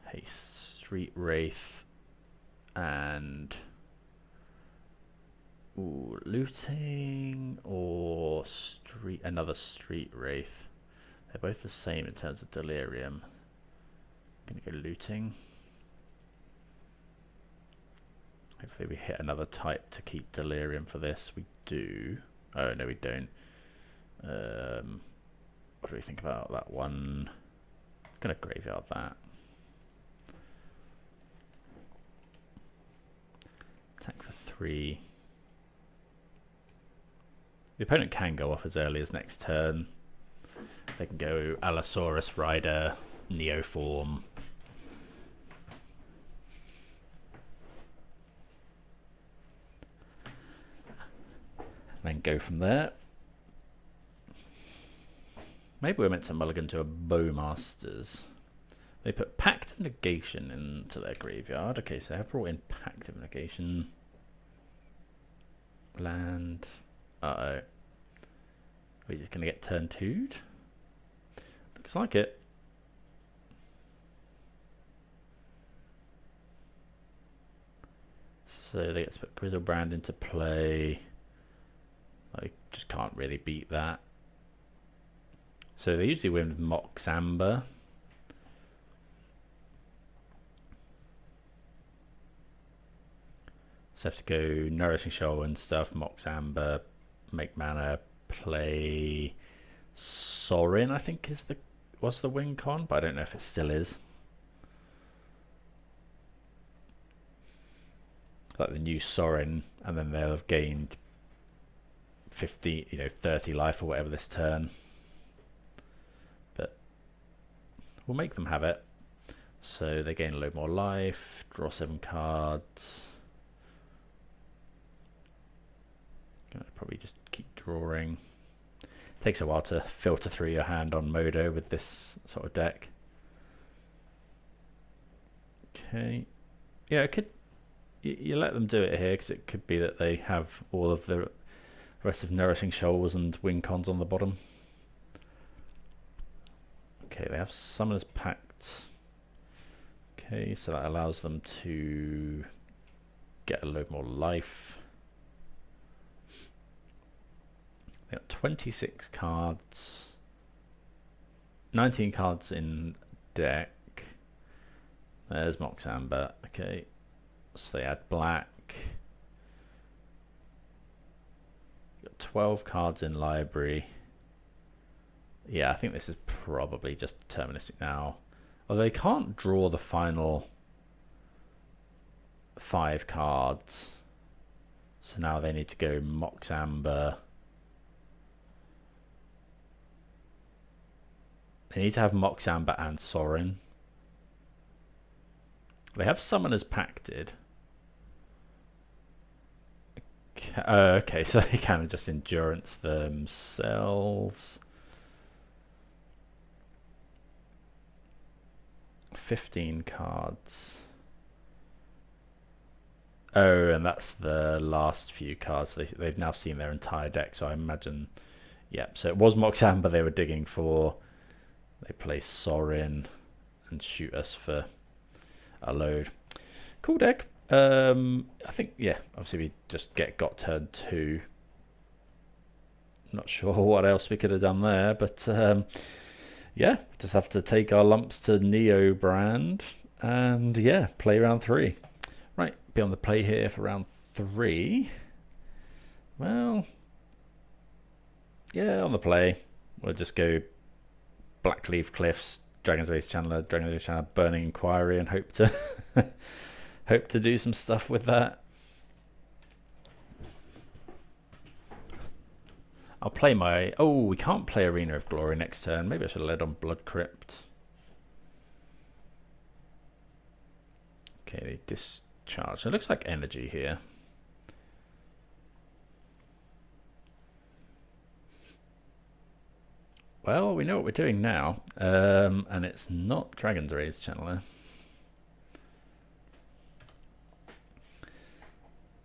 haste, Street Wraith, and looting or another Street Wraith. They're both the same in terms of Delirium. I'm gonna go looting. Hopefully we hit another type to keep Delirium for this. We do. Oh no, we don't. What do we think about that one? I'm gonna graveyard that. Attack for 3. The opponent can go off as early as next turn. They can go Allosaurus Rider, Neoform. Then go from there. Maybe we're meant to mulligan to a Bowmasters. They put Pact of Negation into their graveyard. Okay, so they have brought in Pact of Negation. Land. Uh-oh. Are we just going to get turn 2'd? Looks like it. So they get to put Grizzlebrand into play. I just can't really beat that. So they usually win with Mox Amber. So have to go Nourishing Shoal and stuff, Mox Amber, make mana, play Sorin, I think was the win con, but I don't know if it still is. Like the new Sorin, and then they'll have gained 50, 30 life or whatever this turn. But we'll make them have it. So they gain a load more life, draw 7 cards. Gonna probably just keep drawing. Takes a while to filter through your hand on Modo with this sort of deck. Okay. Yeah, it could. You let them do it here because it could be that they have all of the rest of Nourishing Shoals and win cons on the bottom. Okay, they have Summoner's Pact. Okay, so that allows them to get a load more life. They got 26 cards, 19 cards in deck. There's Mox Amber. Okay, so they add black. Got 12 cards in library. Yeah, I think this is probably just deterministic now. Although they can't draw the final 5 cards. So now they need to go Mox Amber. They need to have Mox Amber and Sorin. They have Summoners Pacted. Okay, so they can just Endurance themselves. 15 cards. Oh, and that's the last few cards. They've now seen their entire deck, so I imagine... Yeah, so it was Mox Amber they were digging for. They play Sorin and shoot us for a load. Cool deck. I think, yeah, obviously we just got turn 2. Not sure what else we could have done there, but yeah, just have to take our lumps to Neobrand and yeah, play round 3. Right, be on the play here for round 3. Well, yeah, on the play. We'll just go Blackcleave Cliffs, Dragon's Race Channeler, Dragon's Race Channeler, Burning Inquiry, and hope to hope to do some stuff with that. I'll play my... Oh, we can't play Arena of Glory next turn. Maybe I should have led on Blood Crypt. Okay, they discharge. It looks like energy here. Well, we know what we're doing now. And it's not Dragon's Race Channeler.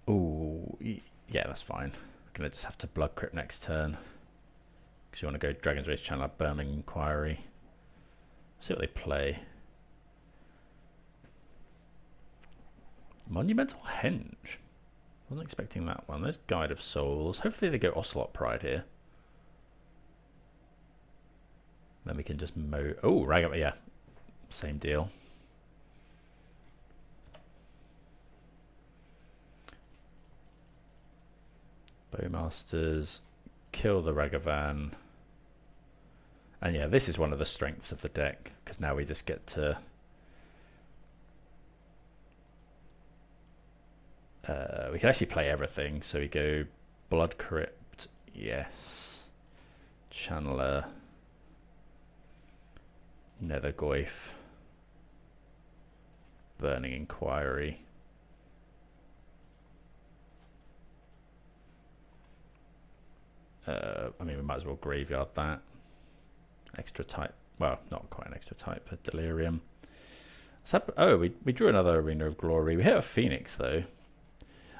Oh, yeah, that's fine. Gonna just have to Blood Crypt next turn because you want to go Dragon's Race Channeler, Burning Inquiry. See what they play. Monumental Henge. Wasn't expecting that one. There's Guide of Souls. Hopefully they go Ocelot Pride here. Then we can just mow. Oh, Ragam. Yeah, same deal. Bowmasters, kill the Ragavan. And yeah, this is one of the strengths of the deck, because now we just get to we can actually play everything. So we go Blood Crypt, yes, Channeler, Nethergoyf, Burning Inquiry. I mean, we might as well graveyard that. Extra type. Well, not quite an extra type, but Delirium. Oh, we drew another Arena of Glory. We hit a Phoenix, though.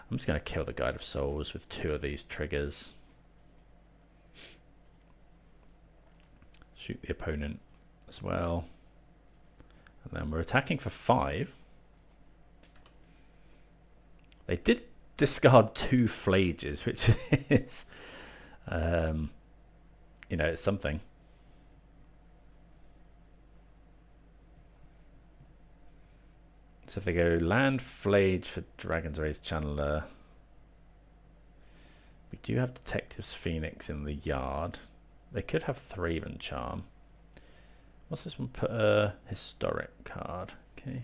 I'm just going to kill the Guide of Souls with 2 of these triggers. Shoot the opponent as well. And then we're attacking for 5. They did discard 2 Flages, which is... you know, it's something. So if they go land Flage for Dragon's Race Channeler, we do have Detective's Phoenix in the yard. They could have Thraven Charm. What's this one? Put a historic card. Okay.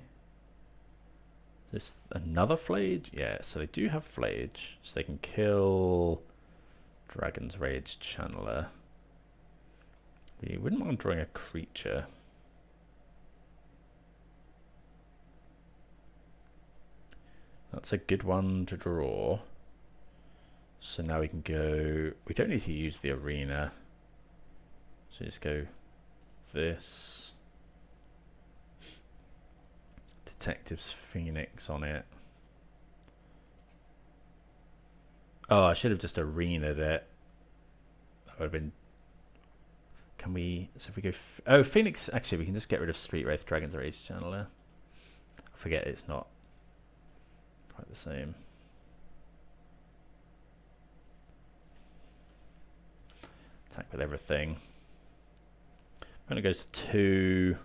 Is this another Flage? Yeah, so they do have Flage, so they can kill Dragon's Rage Channeler. We wouldn't mind drawing a creature. That's a good one to draw. So now we can go... We don't need to use the arena. So just go this. Detective's Phoenix on it. Oh, I should have just arena'd it. That would have been... Can we... So if we go... Oh, Phoenix... Actually, we can just get rid of Street Wraith, Dragon's Rage Channeler. I forget it's not quite the same. Attack with everything. When it goes to 2,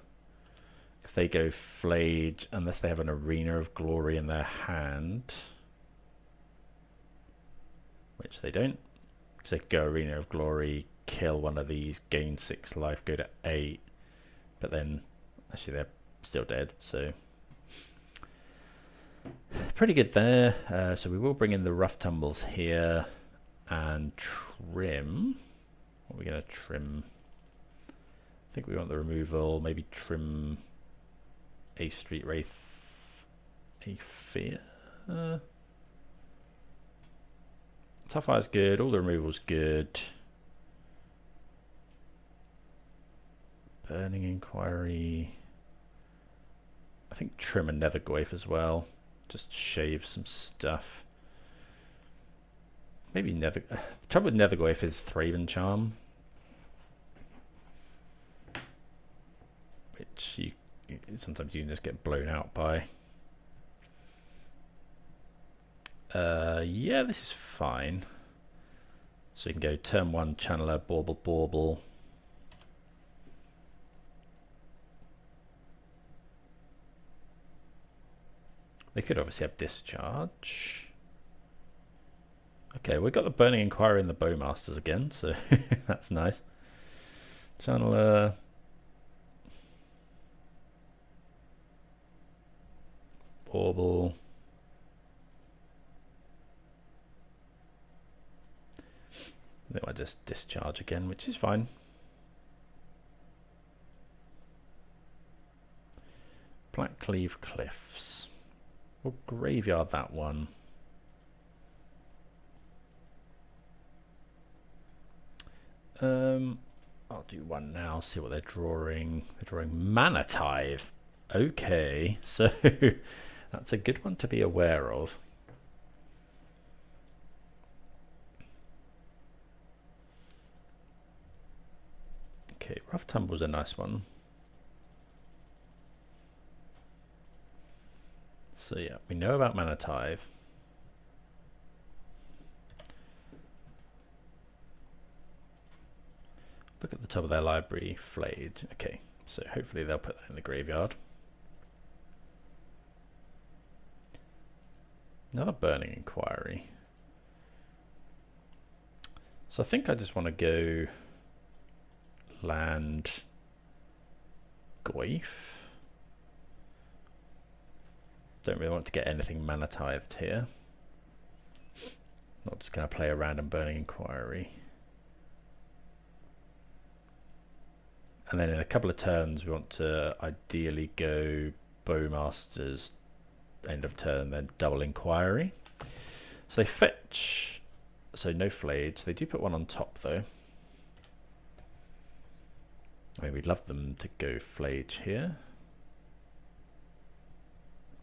if they go Flage, unless they have an Arena of Glory in their hand, which they don't, because they could go Arena of Glory, kill one of these, gain 6 life, go to 8, but then actually they're still dead, so pretty good there. So we will bring in the Rough Tumbles here and trim. What are we going to trim? I think we want the removal, maybe trim a Street Wraith, a Fear. Tarfire's good, all the removal's good. Burning Inquiry. I think trim a Nethergoyf as well. Just shave some stuff. Maybe the trouble with Nethergoyf is Thraven Charm, which sometimes you can just get blown out by. Yeah, this is fine. So you can go turn 1 Channeler, Bauble, Bauble. They could obviously have Discharge. Okay, we've got the Burning Inquiry and the Bowmasters again, so that's nice. Channeler. Bauble. They might just discharge again, which is fine. Blackcleave Cliffs. We'll graveyard that one. I'll do one now, see what they're drawing. They're drawing Manatraders. Okay, so that's a good one to be aware of. Okay, Rough Tumble's a nice one. So yeah, we know about Manatraders. Look at the top of their library, Flayed. Okay, so hopefully they'll put that in the graveyard. Another Burning Inquiry. So I think I just want to go land Goyf. Don't really want to get anything Manatraded here. Not just going to play a random Burning Inquiry. And then in a couple of turns we want to ideally go Bowmasters end of turn, then double Inquiry. So they fetch, so no Flayed. So they do put one on top though. I mean, we'd love them to go Flayed here.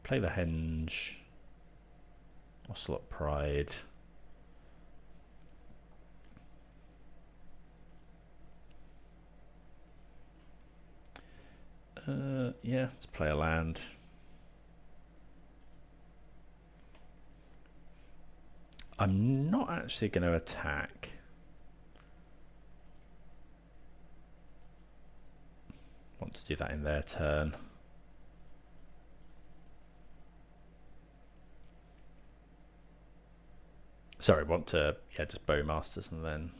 Play the Henge. Ocelot Pride. Yeah, let's play a land. I'm not actually going to attack. Want to do that in their turn. Sorry, want to, yeah, just Bowmasters and then.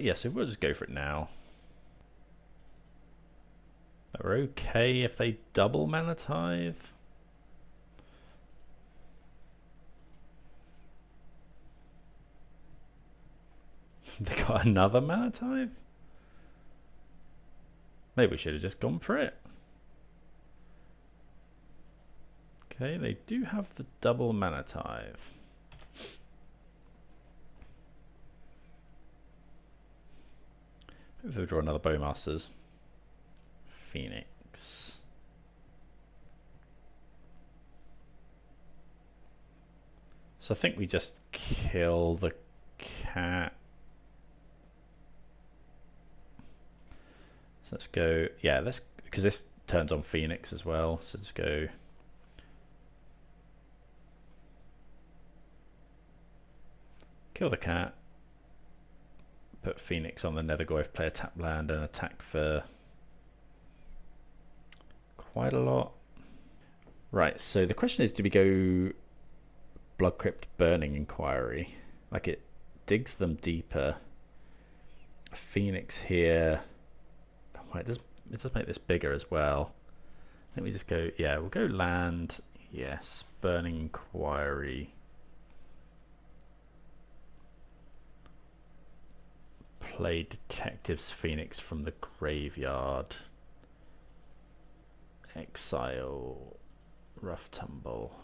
Yeah, so we'll just go for it now. They're okay if they double Manatraded. They got another Manatraded? Maybe we should have just gone for it. Okay, they do have the double Manatraded. Maybe we'll draw another Bowmasters. Phoenix. So I think we just kill the cat. So let's go, yeah, let's, because this turns on Phoenix as well, so just go kill the cat, put Phoenix on the Nethergoyf, play a tap land and attack for quite a lot. Right, so the question is, do we go Blood Crypt Burning Inquiry? Like, it digs them deeper. Phoenix here. Oh, it does make this bigger as well. I think we just go, yeah, we'll go land. Yes, Burning Inquiry. Play Detectives Phoenix from the graveyard. Exile Rough Tumble.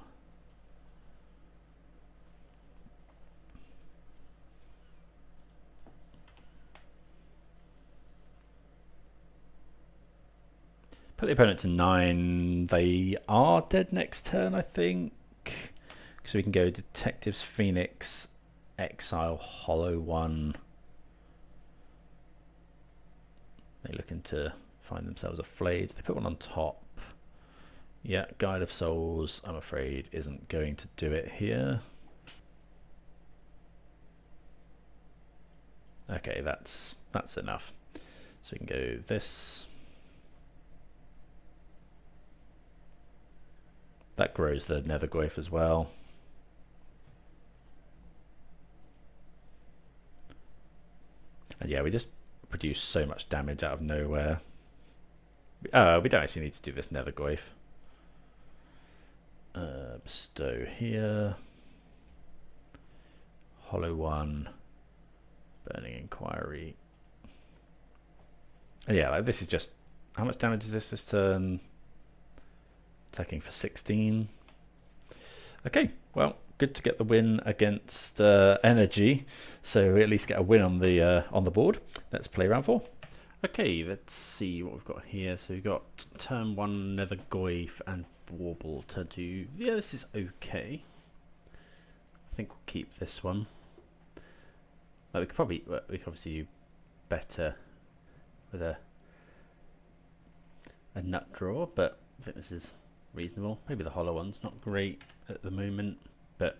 Put the opponent to 9. They are dead next turn, I think. So we can go Detectives Phoenix, Exile Hollow 1. They're looking to find themselves a Flayed. They put one on top. Yeah, Guide of Souls, I'm afraid, isn't going to do it here. Okay, that's enough. So we can go this. That grows the Nethergoyf as well. And yeah, we just produce so much damage out of nowhere. We don't actually need to do this Nethergoyf. Bestow here. Hollow one. Burning Inquiry. And yeah, like this is just... How much damage is this turn? Attacking for 16. Okay, well, good to get the win against Energy. So we at least get a win on the board. Let's play round 4. Okay, let's see what we've got here. So we've got turn 1 Nethergoyf and Bauble. Turn 2. Yeah, this is okay. I think we'll keep this one. Like we could obviously do better with a nut draw, but I think this is reasonable. Maybe the hollow one's not great at the moment, but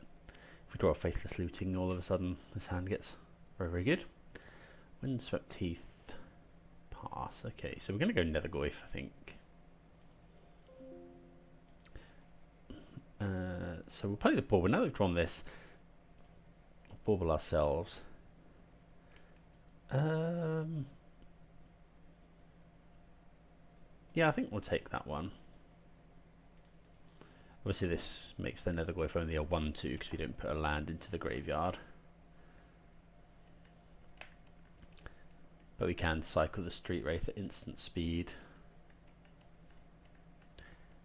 if we draw a Faithless Looting, all of a sudden this hand gets very, very good. Windswept Teeth, pass. Okay, so we're going to go Nethergoyf, I think. So we'll play the Bauble. Now that we've drawn this, we'll Bauble ourselves. Yeah, I think we'll take that one. Obviously this makes the Nethergoyf only a 1/2 because we don't put a land into the graveyard. But we can cycle the Street Wraith at instant speed.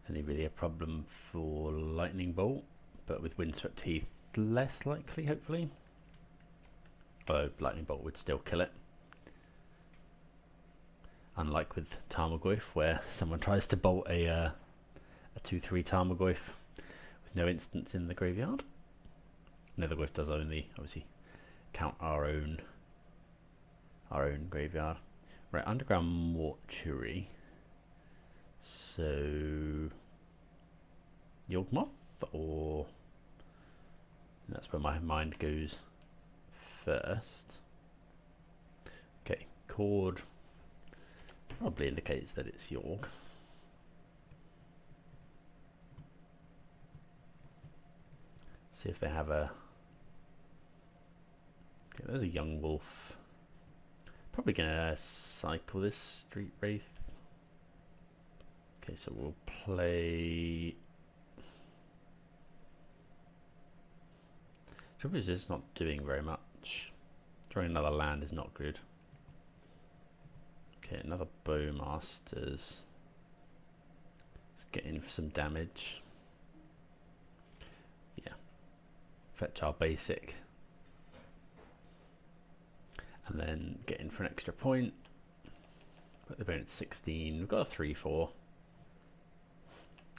Only really a problem for Lightning Bolt, but with Windswept Teeth less likely, hopefully. Although Lightning Bolt would still kill it. Unlike with Tarmogoyf, where someone tries to bolt a 2/3 Tarmogoyf with no instants in the graveyard. Nethergoyf does only obviously count our own graveyard. Right, Underground Mortuary. So Yawg, or that's where my mind goes first. Okay, Chord probably indicates that it's Yawg. See if they have a... Okay, there's a Young Wolf. Probably gonna cycle this Street Wraith. Okay, so we'll play... Trouble is just not doing very much. Drawing another land is not good. Okay, another Bowmasters. Let's get in for some damage. Yeah. Fetch our basic. And then get in for an extra point. Put the bone at 16. We've got a 3/4.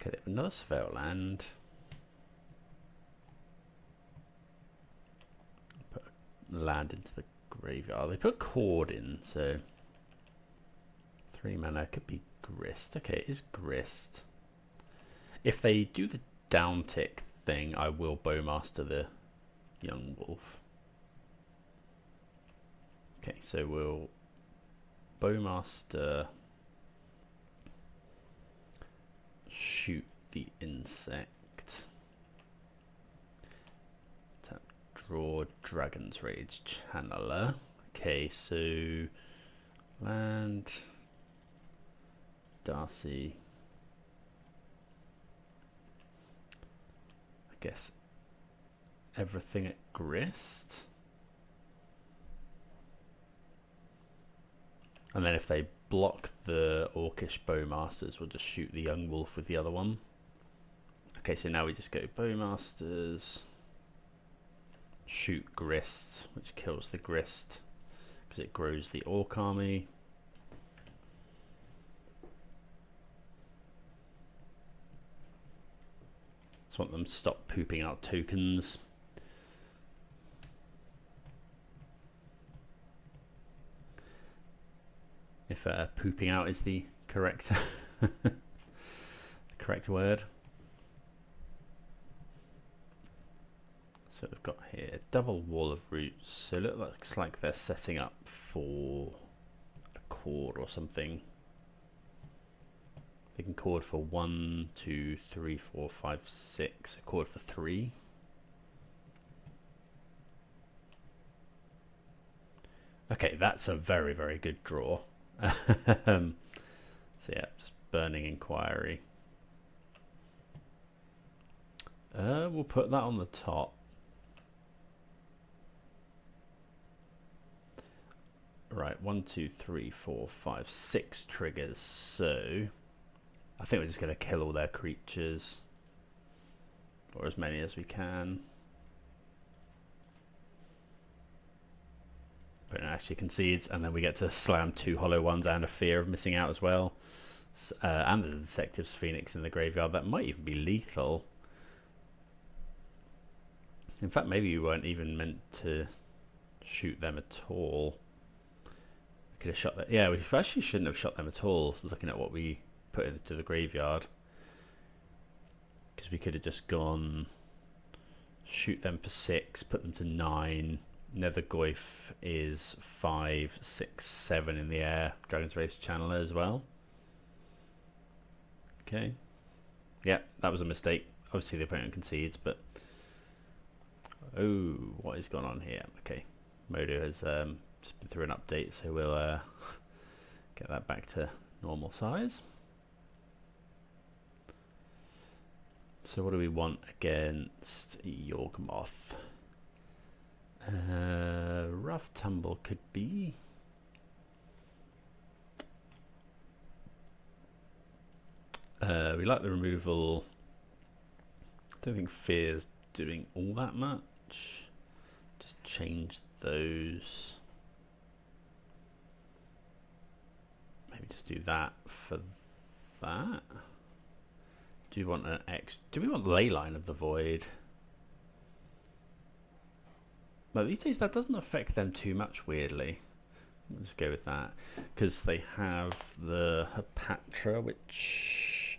Okay, they have another Surveil land. Put a land into the graveyard. They put Chord in, so 3 mana could be Grist. Okay, it is Grist. If they do the down tick thing, I will Bowmaster the Young Wolf. Okay, so we'll Bowmaster, shoot the insect, tap, draw Dragon's Rage Channeler. Okay, so land, Darcy, I guess everything at Grist. And then if they block the Orcish Bowmasters, we'll just shoot the Young Wolf with the other one. Okay, so now we just go Bowmasters, shoot Grist, which kills the Grist because it grows the Orc army. Just want them to stop pooping out tokens. If pooping out is the correct the correct word. So we've got here double Wall of Roots. So it looks like they're setting up for a Chord or something. They can chord for 1, 2, 3, 4, 5, 6. A chord for 3. Okay, that's a very, very good draw. So yeah, just Burning Inquiry. We'll put that on the top. Right, 1, 2, 3, 4, 5, 6 triggers. So I think we're just going to kill all their creatures, or as many as we can. But it actually concedes, and then we get to slam 2 hollow ones and a fear of missing out as well. And there's a Detective's Phoenix in the graveyard. That might even be lethal. In fact, maybe we weren't even meant to shoot them at all. We could have shot that. Yeah, we actually shouldn't have shot them at all, looking at what we put into the graveyard. Because we could have just gone shoot them for 6, put them to 9. Nethergoyf is 5, 6, 7 in the air. Dragon's Wraith Channeler as well. Okay. Yeah, that was a mistake. Obviously the opponent concedes, but oh, what is going on here? Okay, Modo has just been through an update, so we'll get that back to normal size. So what do we want against Yawg? Rough Tumble could be. We like the removal. Don't think Fear's doing all that much. Just change those. Maybe just do that for that. Do you want an X? Do we want Leyline of the Void? Well, these days that doesn't affect them too much, weirdly. Let's go with that, because they have the Hepatra, which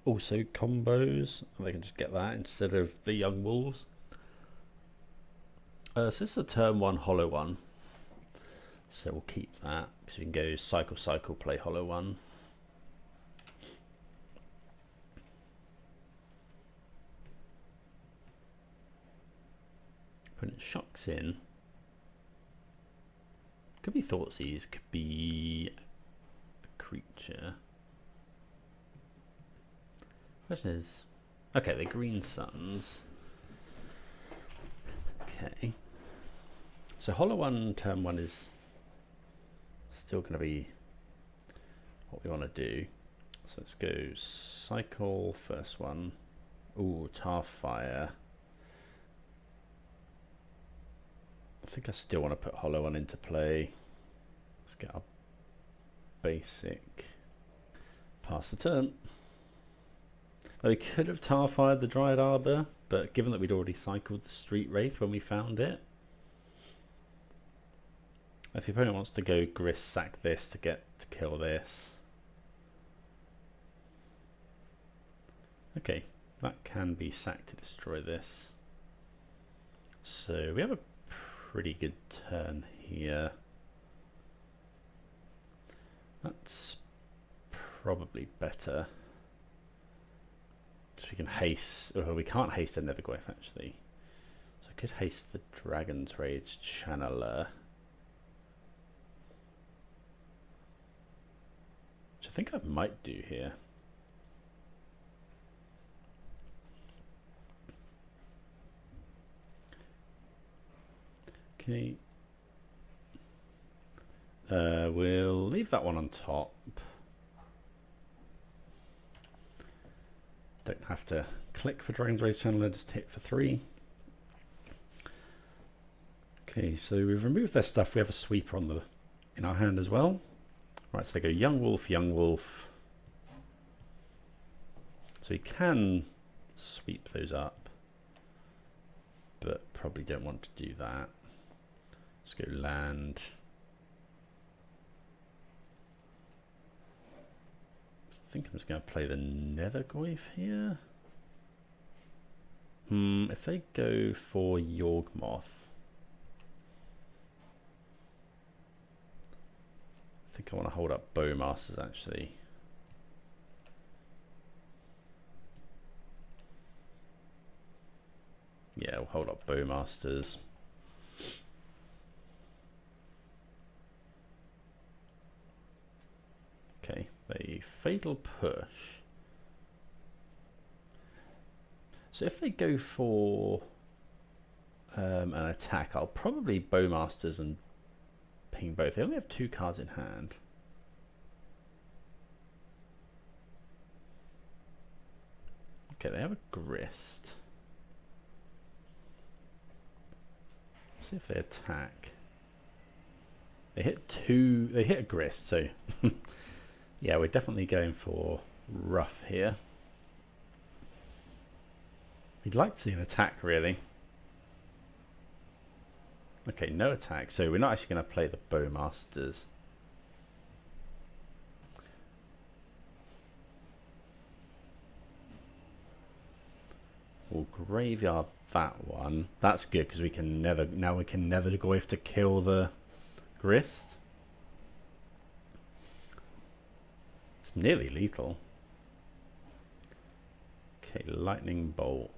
also combos. They can just get that instead of the Young Wolves. So this is a turn 1 hollow one, so we'll keep that because we can go cycle, play hollow one. When it shocks in, could be Thoughtseize, could be a creature. Question is, okay, the Green Suns. Okay, so hollow one, turn 1 is still going to be what we want to do. So let's go cycle, first one. Ooh, Tarfire. I think I still want to put hollow one into play. Let's get our basic. Pass the turn. Now we could have Tarfired the Dryad Arbor, but given that we'd already cycled the Street Wraith when we found it, if your opponent wants to go Grist, sack this to get to kill this. Okay, that can be sacked to destroy this. So we have a pretty good turn here. That's probably better. Because we can haste, well, we can't haste a Nethergoyf actually. So I could haste the Dragon's Rage Channeler. Which I think I might do here. Okay. We'll leave that one on top. Don't have to click for Dragon's Rage Channeler, just hit for 3. Okay, so we've removed their stuff. We have a sweeper on the in our hand as well. Right, so they go Young Wolf, Young Wolf. So we can sweep those up, but probably don't want to do that. Let's go land. I think I'm just going to play the Nethergoyf here. If they go for Yawg, I think I want to hold up Bowmasters actually. Yeah, we'll hold up Bowmasters. Okay, the Fatal Push. So if they go for an attack, I'll probably Bowmasters and ping both. They only have 2 cards in hand. Okay, they have a Grist. See if they attack. They hit 2. They hit a Grist, so yeah, we're definitely going for rough here. We'd like to see an attack, really. Okay, no attack, so we're not actually going to play the Bowmasters. We'll graveyard that one. That's good because we can now we can Nethergoyf to kill the Grist. It's nearly lethal. Okay, lightning bolt.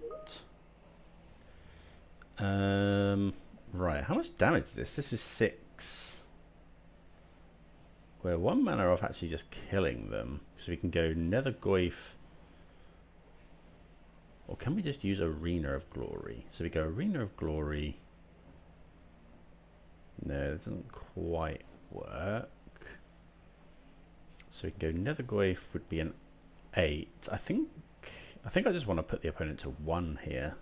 Right, how much damage is this? This is 6. We're 1 mana off actually just killing them. So we can go Nethergoyf. Or can we just use Arena of Glory? So we go Arena of Glory. No, it doesn't quite work. So we can go Nethergoyf would be an 8. I think I just want to put the opponent to 1 here.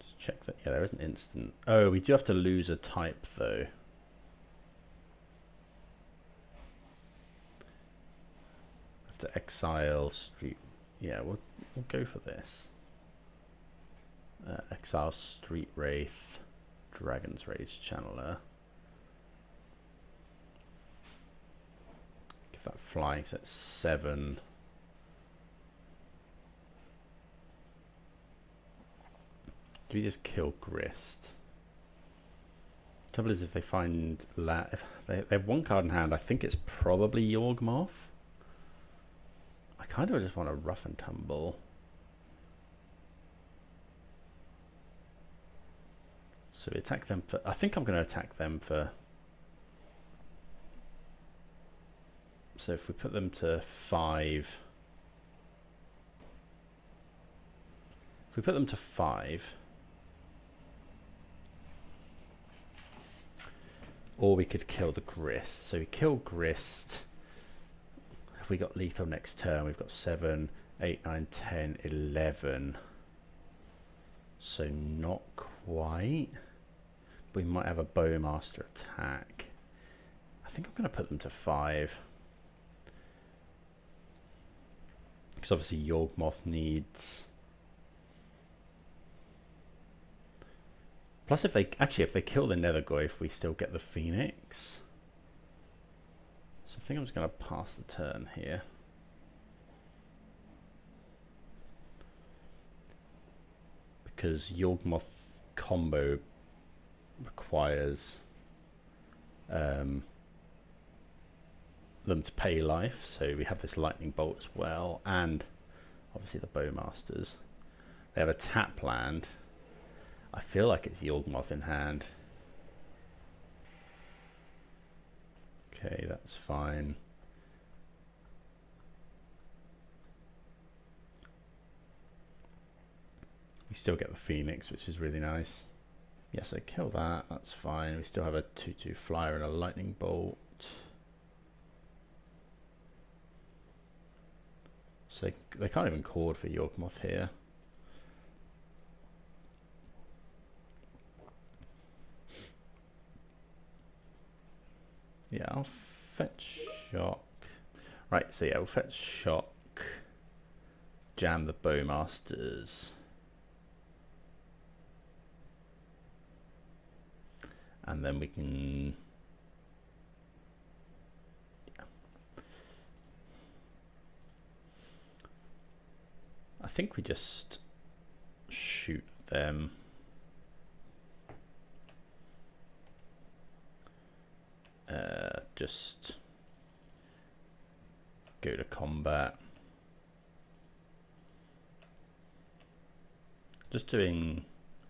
Just check that. Yeah, there is an instant. Oh, we do have to lose a type though. To exile Street. Yeah, we'll go for this. Exile Street Wraith, Dragon's Rage Channeler. Give that flying, so it's 7. Do we just kill Grist? Trouble is, if they find if they have 1 card in hand, I think it's probably Yawg. I kind of just want to rough and tumble. So we attack them for. I think I'm going to attack them for. So if we put them to 5. If we put them to 5. Or we could kill the Grist. So we kill Grist. If we got lethal next turn, we've got 7, 8, 9, 10, 11. So not quite. We might have a Bowmaster attack. I think I'm going to put them to 5. Because obviously Yawg needs. Plus, if they kill the Nethergoyf, we still get the Phoenix. So I think I'm just going to pass the turn here. Because Yawg combo requires them to pay life. So we have this lightning bolt as well, and obviously the Bowmasters. They have a tap land. I feel like it's Yawg in hand. Okay, that's fine. We still get the Phoenix, which is really nice. Yes, so kill that, that's fine. We still have a 2/2 flyer and a lightning bolt. So they can't even chord for Yawg here. Yeah, I'll fetch shock. Right, so yeah, we'll fetch shock. Jam the Bowmasters. And then we can. Yeah. I think we just shoot them. Just go to combat. Just doing...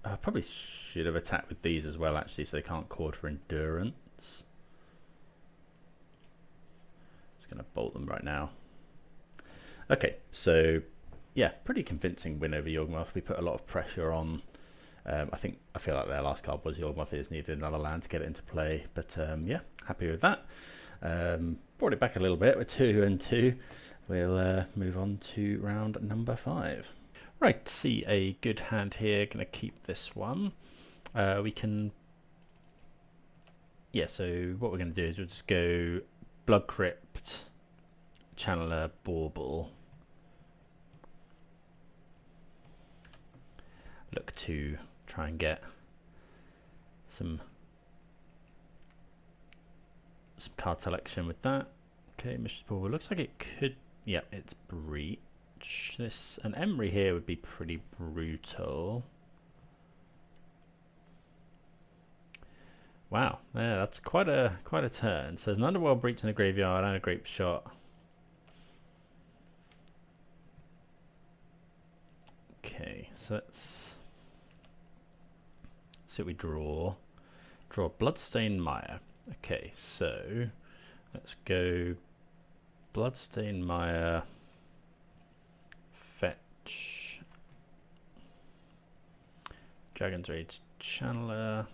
I probably should have attacked with these as well, actually, so they can't cord for endurance. Just going to bolt them right now. Okay, so yeah, pretty convincing win over Yawg. We put a lot of pressure on. I feel like their last card was Yawg. They just needed another land to get it into play, but yeah, happy with that. Brought it back a little bit with 2 and 2. We'll move on to round number 5. Right, see a good hand here. Gonna keep this one. We can, yeah. So what we're gonna do is we'll just go Blood Crypt, Channeler, Bauble. Look to try and get some card selection with that. Okay, Mishra's Bauble looks like it could. Yeah, it's Breach. This an Emery here would be pretty brutal. Wow, yeah, that's quite a turn. So there's an Underworld Breach in the graveyard and a Grape Shot. Okay, so let's see what we draw. Draw Bloodstained Mire. Okay, so let's go Bloodstained Mire, fetch Dragon's Rage Channeler,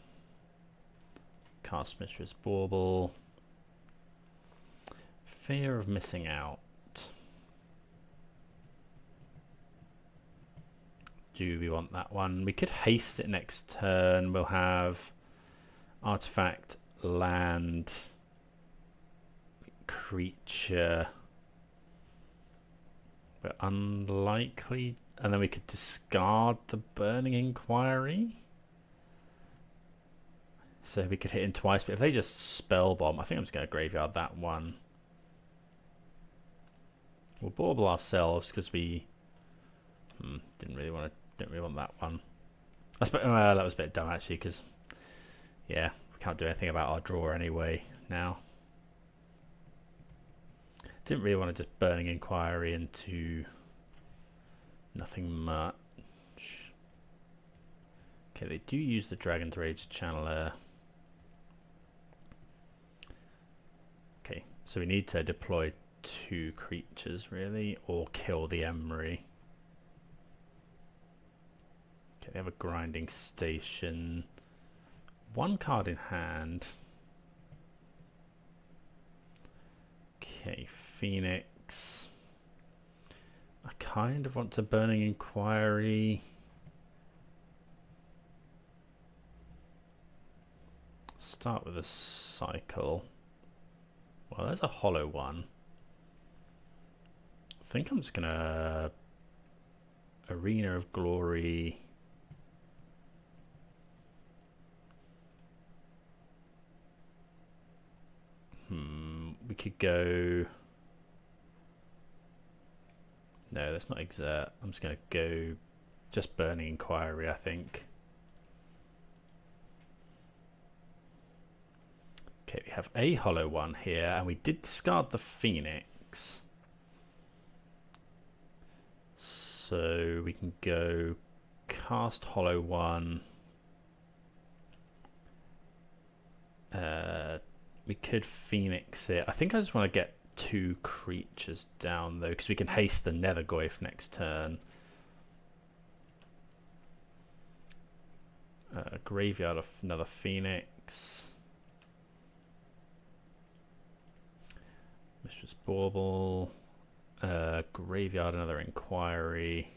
cast Mishra's Bauble, fear of missing out. Do we want that one? We could haste it next turn. We'll have artifact, land, creature, but unlikely. And then we could discard the Burning Inquiry. So we could hit in twice, but if they just spell bomb, I think I'm just going to graveyard that one. We'll bauble ourselves because we didn't really want that one. That was a bit dumb actually, because yeah, we can't do anything about our draw anyway now. Didn't really want to just Burning Inquiry into nothing much. Okay, they do use the Dragon's Rage Channeler. Okay, so we need to deploy 2 creatures really, or kill the Emery. Okay, they have a Grinding Station. 1 card in hand. Okay, Phoenix. I kind of want to Burning Inquiry. Start with a cycle. Well, there's a hollow one. I think I'm just gonna Arena of Glory. We could go. No, that's not Exert. I'm just gonna go just Burning Inquiry, I think. Okay, we have a hollow one here, and we did discard the Phoenix. So we can go cast hollow one. We could Phoenix it. I think I just want to get 2 creatures down though, because we can haste the Nethergoyf next turn. Graveyard of another Phoenix. Mishra's Bauble. Graveyard another Inquiry.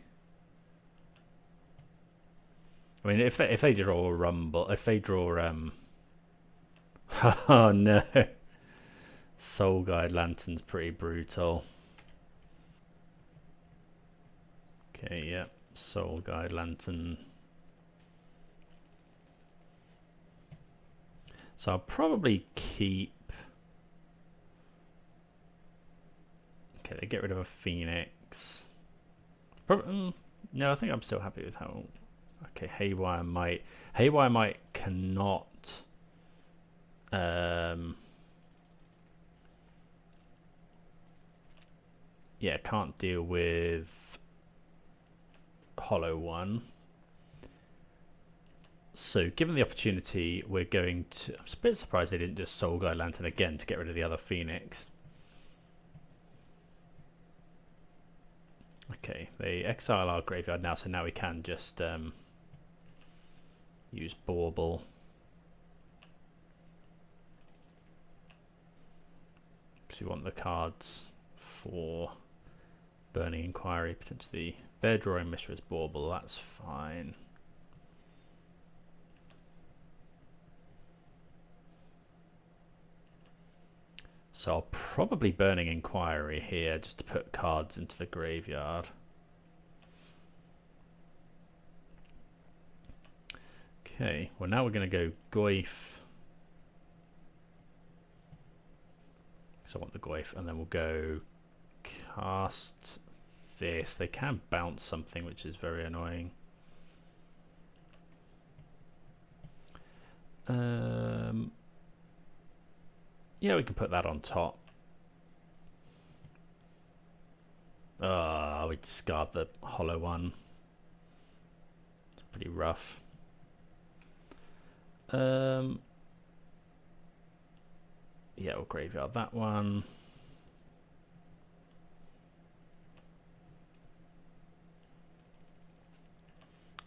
I mean, if they draw a Rumble, if they draw oh no, Soul Guide Lantern's pretty brutal. Okay, yeah, Soul Guide Lantern. So I'll probably keep. Okay, they get rid of a Phoenix. No, I think I'm still happy with how. Okay, Haywire Might. Haywire Might cannot. yeah, can't deal with Hollow One. So given the opportunity, we're going to... I'm a bit surprised they didn't just Soul Guide Lantern again to get rid of the other Phoenix. Okay, they exile our graveyard now, so now we can just use Bauble. Because we want the cards for Burning Inquiry, potentially. They're drawing Mishra's Bauble, that's fine. So I'll probably Burning Inquiry here just to put cards into the graveyard. Okay, well now we're going to go Goyf. So I want the Goyf, and then we'll go cast this. They can bounce something, which is very annoying. Yeah, we can put that on top. We discard the Hollow One. It's pretty rough. Yeah, we'll graveyard that one.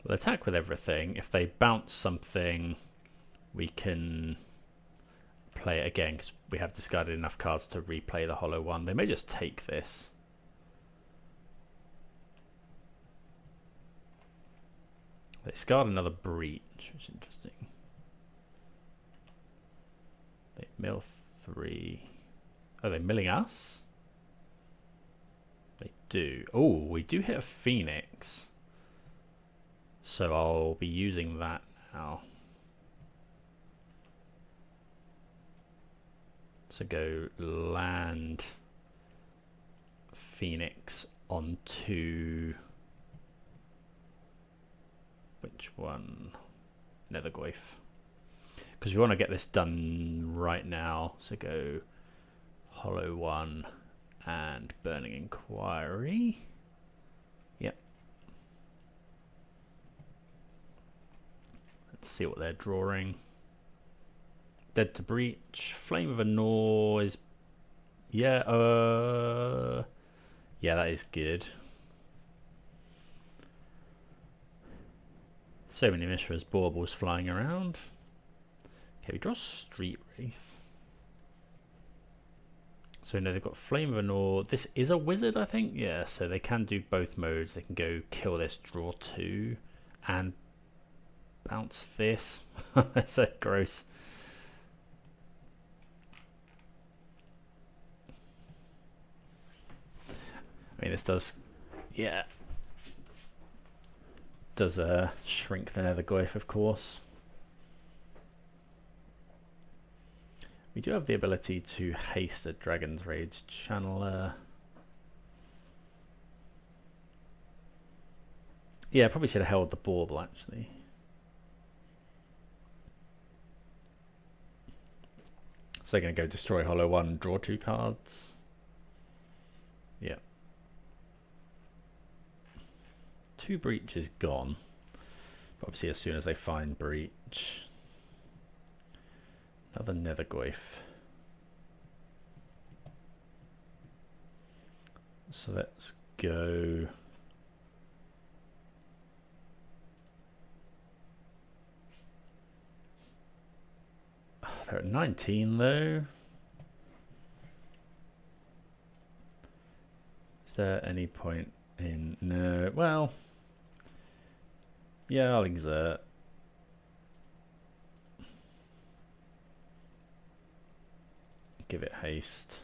We'll attack with everything. If they bounce something, we can play it again because we have discarded enough cards to replay the Hollow One. They may just take this. They discard another Breach, which is interesting. They mill 3. Are they milling us? They do. Oh, we do hit a Phoenix. So I'll be using that now. So go land Phoenix onto... Which one? Nethergoyf. Because we want to get this done right now. So go Hollow One and Burning Inquiry. Yep. Let's see what they're drawing. Dead to Breach. Flame of Anor is... Yeah, yeah, that is good. So many Mishra's Baubles flying around. Okay, we draw Street Wraith. So no, they've got Flame of Anor. This is a wizard, I think. Yeah, so they can do both modes. They can go kill this, draw 2, and bounce this. That's so gross. I mean, this does, yeah, does shrink the Nethergoyf, of course. We do have the ability to haste a Dragon's Rage Channeler. Yeah, probably should have held the Bauble, actually. So they're going to go destroy Hollow One, draw 2 cards. Yeah. 2 Breach is gone. But obviously, as soon as they find Breach. Another Nethergoyf. So let's go. They're at 19 though. Is there any point in... No. Well, yeah, I'll exert. Give it haste.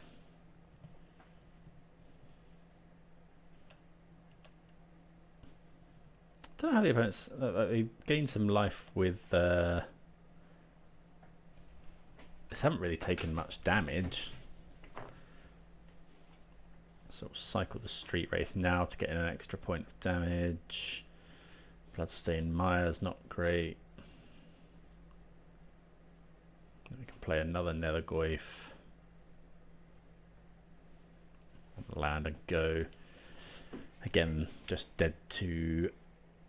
Don't know how the opponents... they gained some life with... This haven't really taken much damage. So we'll cycle the Street Wraith now to get in an extra point of damage. Bloodstained Mire is not great. We can play another Nethergoyf. land and go. Again, just dead to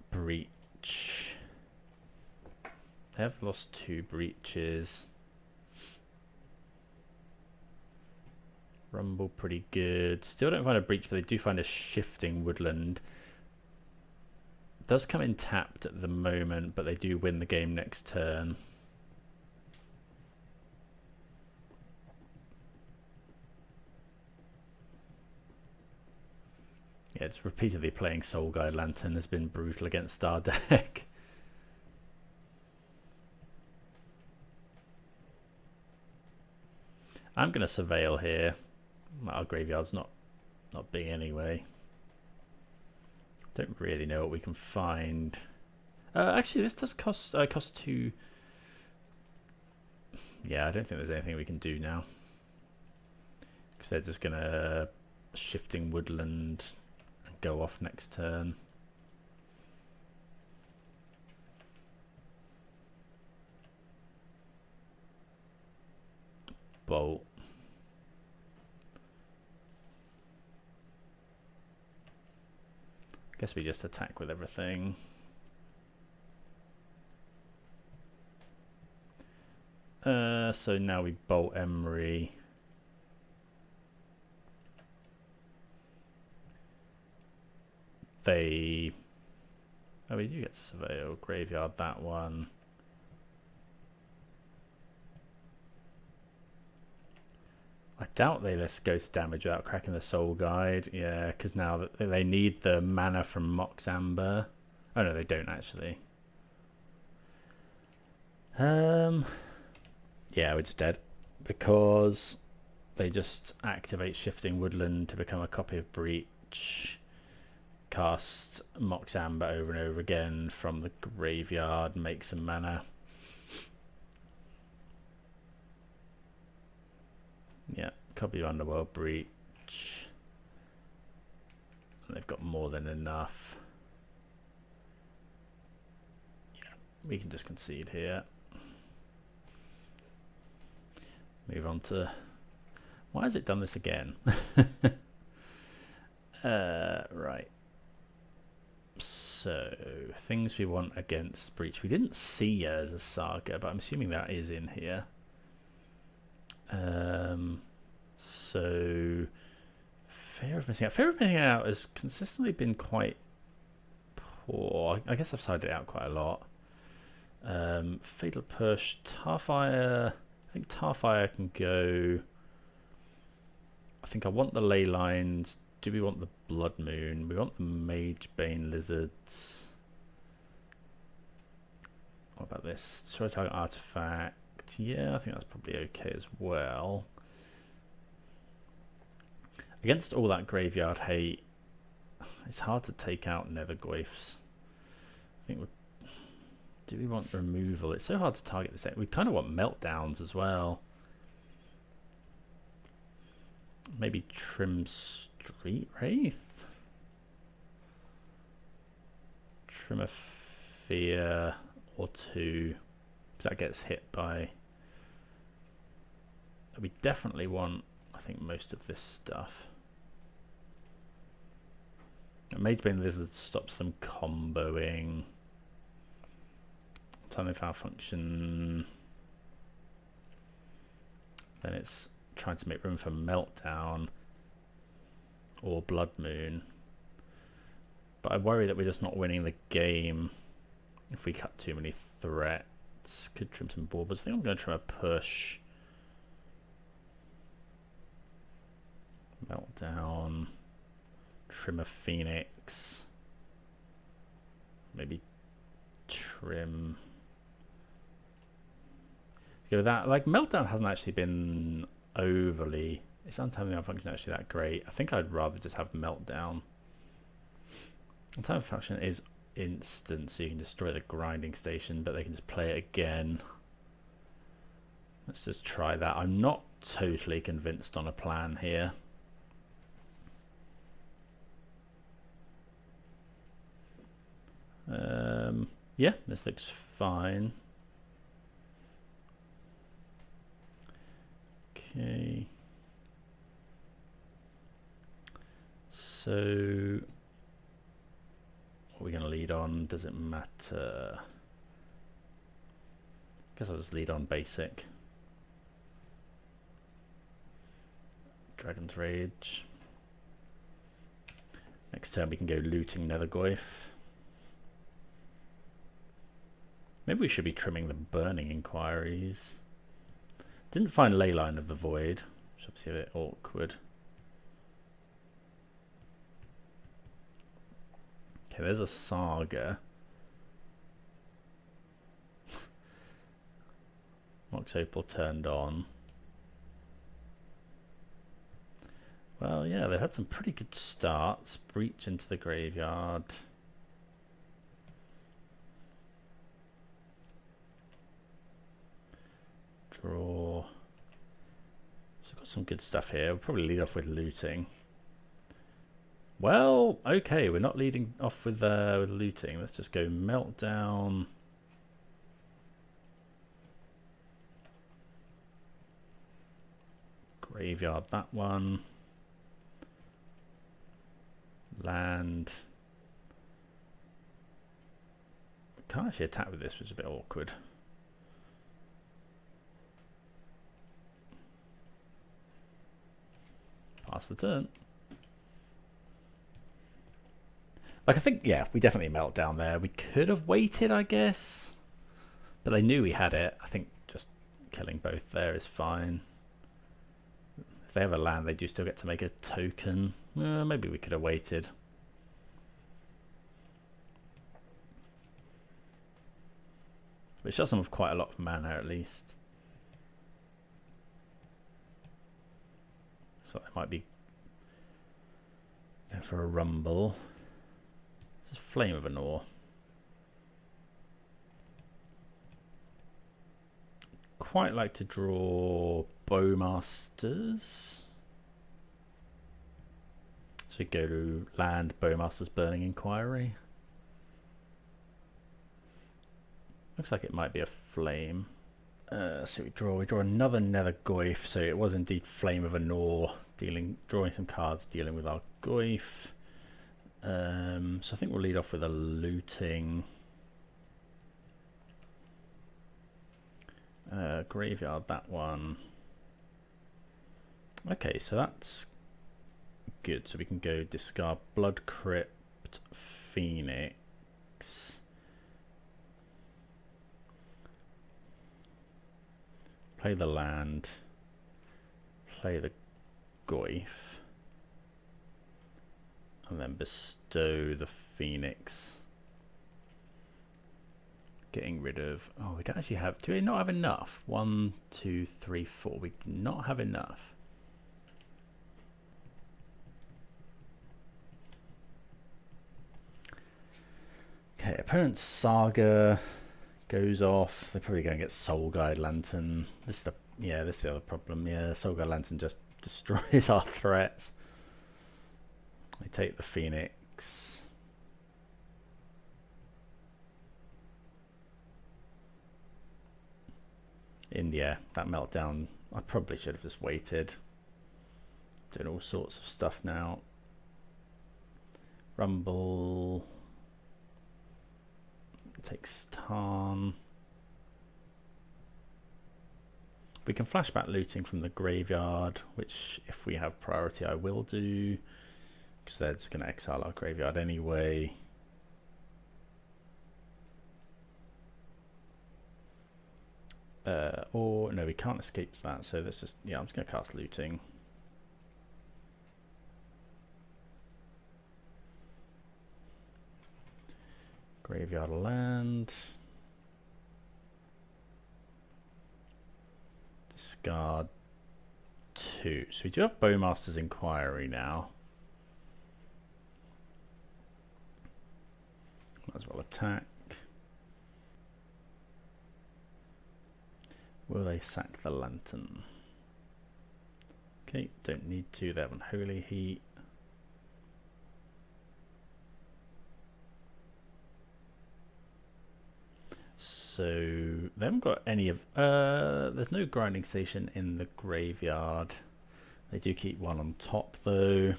breach. They have lost 2 breaches. Rumble pretty good. Still don't find a breach, but they do find a shifting woodland. Does come in tapped at the moment, but they do win the game next turn. Yeah, it's repeatedly playing Soul Guide Lantern has been brutal against our deck. I'm going to Surveil here. Our graveyard's not big anyway. Don't really know what we can find. Actually, this does cost 2. Yeah, I don't think there's anything we can do now, because they're just gonna shifting woodland and go off next turn. Bolt. Guess we just attack with everything. So now we bolt Emery. We do get to Surveil, graveyard that one. I doubt they let's go to damage without cracking the Soul Guide. Yeah, because now they need the mana from Mox Amber. Oh no, they don't actually. Yeah, we're just dead because they just activate Shifting Woodland to become a copy of Breach. Cast Mox Amber over and over again from the graveyard, make some mana. Yeah, copy of Underworld Breach. And they've got more than enough. Yeah, we can just concede here. Move on to... Why has it done this again? Right. So, things we want against Breach. We didn't see her as a saga, but I'm assuming that is in here. So, Fear of Missing Out. Fear of Missing Out has consistently been quite poor. I guess I've sided it out quite a lot. Fatal Push, Tarfire. I think Tarfire can go. I think I want the Leylines. Do we want the Blood Moon? We want the Magebane Lizards. What about this? Destroy target artifact. Yeah, I think that's probably okay as well. Against all that graveyard hate, it's hard to take out Nethergoyfs. I think do we want removal? It's so hard to target this deck. We kind of want meltdowns as well. Maybe trim Street Wraith? Trim a Fear or 2, because that gets hit by... We definitely want, I think, most of this stuff. Magebane Lizard stops them comboing. Untimely Malfunction. Then it's trying to make room for Meltdown or Blood Moon. But I worry that we're just not winning the game if we cut too many threats. Could trim some baubles. I think I'm going to try a push. Meltdown. Trim a Phoenix. Maybe trim. Go with that. Like, Meltdown hasn't actually been overly... It's Untimely Malfunction actually that great. I think I'd rather just have Meltdown. Untimely Malfunction is instant, so you can destroy the grinding station, but they can just play it again. Let's just try that. I'm not totally convinced on a plan here. Yeah, this looks fine. Okay. So what are we going to lead on? Does it matter? Guess I'll just lead on basic. Dragon's Rage. Next turn we can go looting Nethergoyf. Maybe we should be trimming the burning inquiries. Didn't find Leyline of the Void, which is obviously a bit awkward. Okay, there's a Saga. Mox Opal turned on. Well, yeah, they had some pretty good starts. Breach into the graveyard. Draw. So got some good stuff here. We'll probably lead off with looting. Well, okay, we're not leading off with looting. Let's just go Meltdown. Graveyard that one. Land. Can't actually attack with this, which is a bit awkward. Pass the turn. Like, I think, yeah, we definitely melt down there. We could have waited, I guess. But they knew we had it. I think just killing both there is fine. If they have a land, they do still get to make a token. Maybe we could have waited. Which does them with quite a lot of mana, at least. So they might be going for a rumble. This is Flame of Anor. Quite like to draw Bowmasters. So we go to land Bowmasters Burning Inquiry. Looks like it might be a flame. So we draw another Nethergoyf. So it was indeed Flame of Anor, drawing some cards, dealing with our Goyf. So I think we'll lead off with a looting. Graveyard that one. Okay, so that's good. So we can go discard Blood Crypt, Phoenix. Play the land. Play the Goyf. And then bestow the Phoenix. Getting rid of... Oh, we don't actually have... Do we not have enough? 1, 2, 3, 4. We do not have enough. Okay, opponent's Saga goes off. They're probably going to get Soul Guide Lantern. This is the other problem. Yeah, Soul Guide Lantern just destroys our threats. We take the Phoenix. That meltdown, I probably should have just waited. Doing all sorts of stuff now. Rumble. Takes Tarn. We can flashback looting from the graveyard, which if we have priority I will do, because they're just going to exile our graveyard anyway. Or no, we can't escape that, so let's just, I'm just going to cast looting. Graveyard land. Discard 2. So we do have Bowmaster's Inquiry now. Might as well attack. Will they sack the lantern? Okay, don't need to. They have Unholy Heat. So they haven't got any of... there's no grinding station in the graveyard. They do keep one on top though.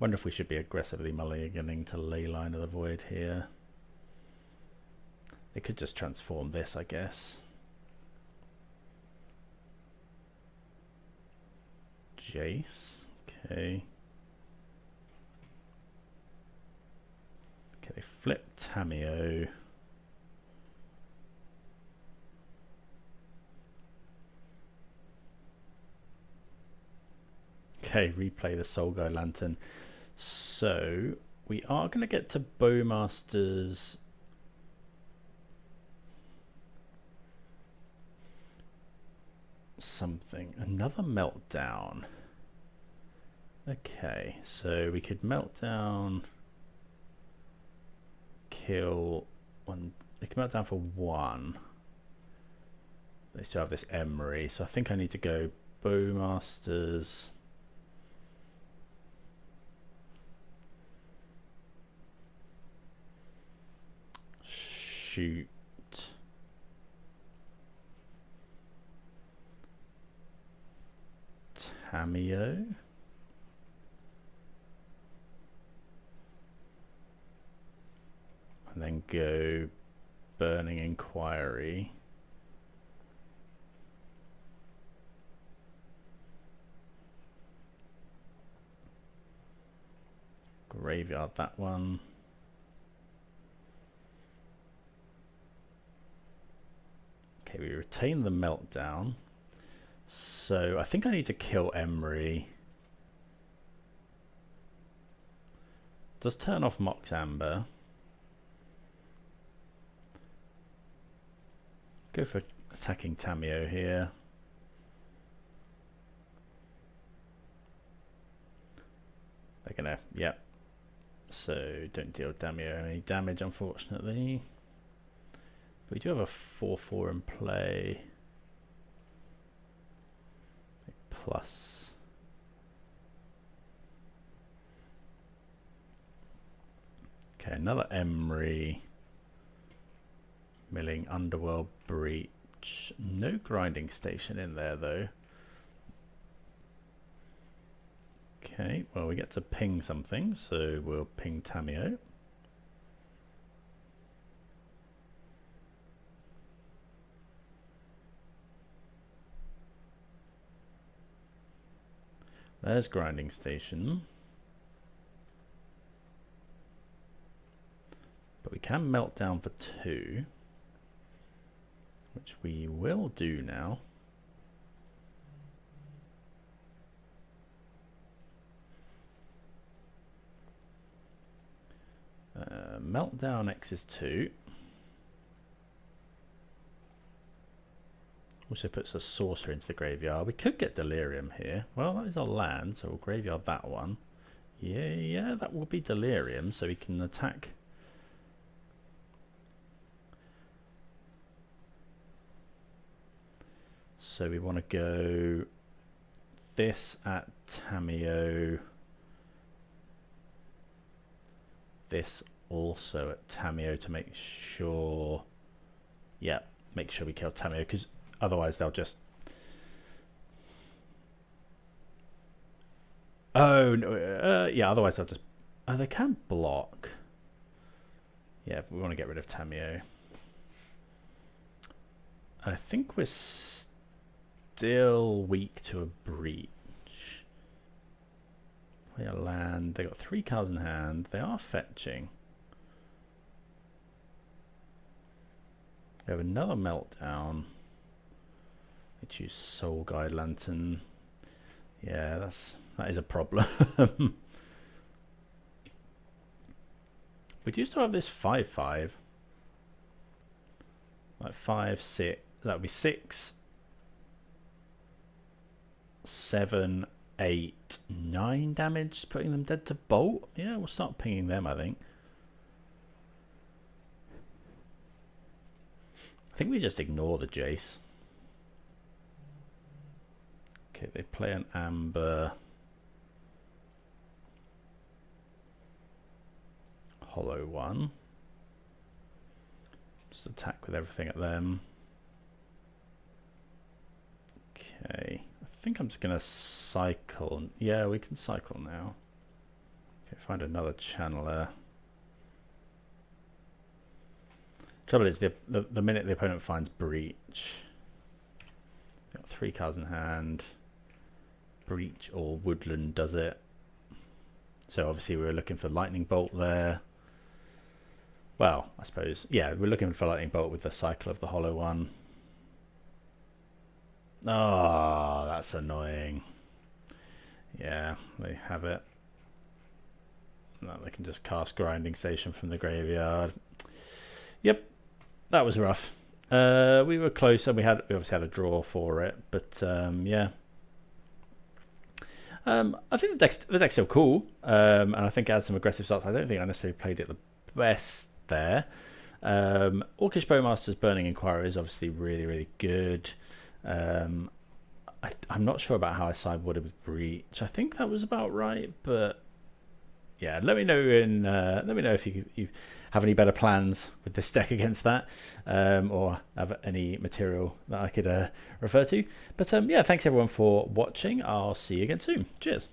Wonder if we should be aggressively mulliganing to Leyline of the Void here. They could just transform this, I guess. Jace, okay. Okay, they flip Tamiyo. Okay, replay the Soul Guide Lantern. So we are going to get to Bowmasters. Something, another Meltdown. Okay, so we could Meltdown, kill one. We can Meltdown for one. They still have this Emery, so I think I need to go Bowmasters. Shoot. Tamiyo. And then go Burning Inquiry. Graveyard that one. Okay, we retain the Meltdown. So I think I need to kill Emery. Does turn off Mox Amber. Go for attacking Tamiyo here. They're gonna, yep. So don't deal Tamiyo any damage, unfortunately. But we do have a 4/4 in play. Plus. Okay, another Emery. Milling Underworld Breach. No grinding station in there though. Okay, well we get to ping something, so we'll ping Tamiyo. There's grinding station. But we can melt down for 2, which we will do now. Meltdown X is 2. Also puts a sorcerer into the graveyard. We could get Delirium here. Well, that is our land, so we'll graveyard that one. Yeah, that will be Delirium, so we can attack. So we want to go this at Tamiyo. This also at Tamiyo to make sure. Yeah, make sure we kill Tamiyo, because otherwise they'll just... Oh, no, yeah, otherwise they'll just... Oh, they can block. Yeah, we want to get rid of Tamiyo. I think we're still weak to a breach. Play a land. They got 3 cards in hand. They are fetching. We have another Meltdown. We choose Soul Guide Lantern. Yeah, that is a problem. We do still have this 5/5. Like 5, 6. That would be 6, 7, 8, 9 damage, putting them dead to bolt. Yeah, we'll start pinging them, I think. I think we just ignore the Jace. Okay, they play an Amber. Hollow one. Just attack with everything at them. Okay, I think I'm just gonna cycle. Yeah, we can cycle now. Find another channeler. Trouble is, the minute the opponent finds Breach, got 3 cards in hand. Breach or Woodland does it. So obviously we were looking for Lightning Bolt there. Well, I suppose, yeah, we're looking for Lightning Bolt with the Cycle of the Hollow one. Oh, that's annoying. Yeah, they have it. No, they can just cast Grinding Station from the graveyard. Yep, that was rough. We were close, and we obviously had a draw for it, but yeah. I think the deck's still cool, and I think it has some aggressive starts. I don't think I necessarily played it the best there. Orcish Bowmasters Burning Inquiry is obviously really, really good. I'm not sure about how I sideboarded with Breach. I think that was about right, but yeah, let me know if you have any better plans with this deck against that, or have any material that I could refer to. But yeah, thanks everyone for watching. I'll see you again soon. Cheers.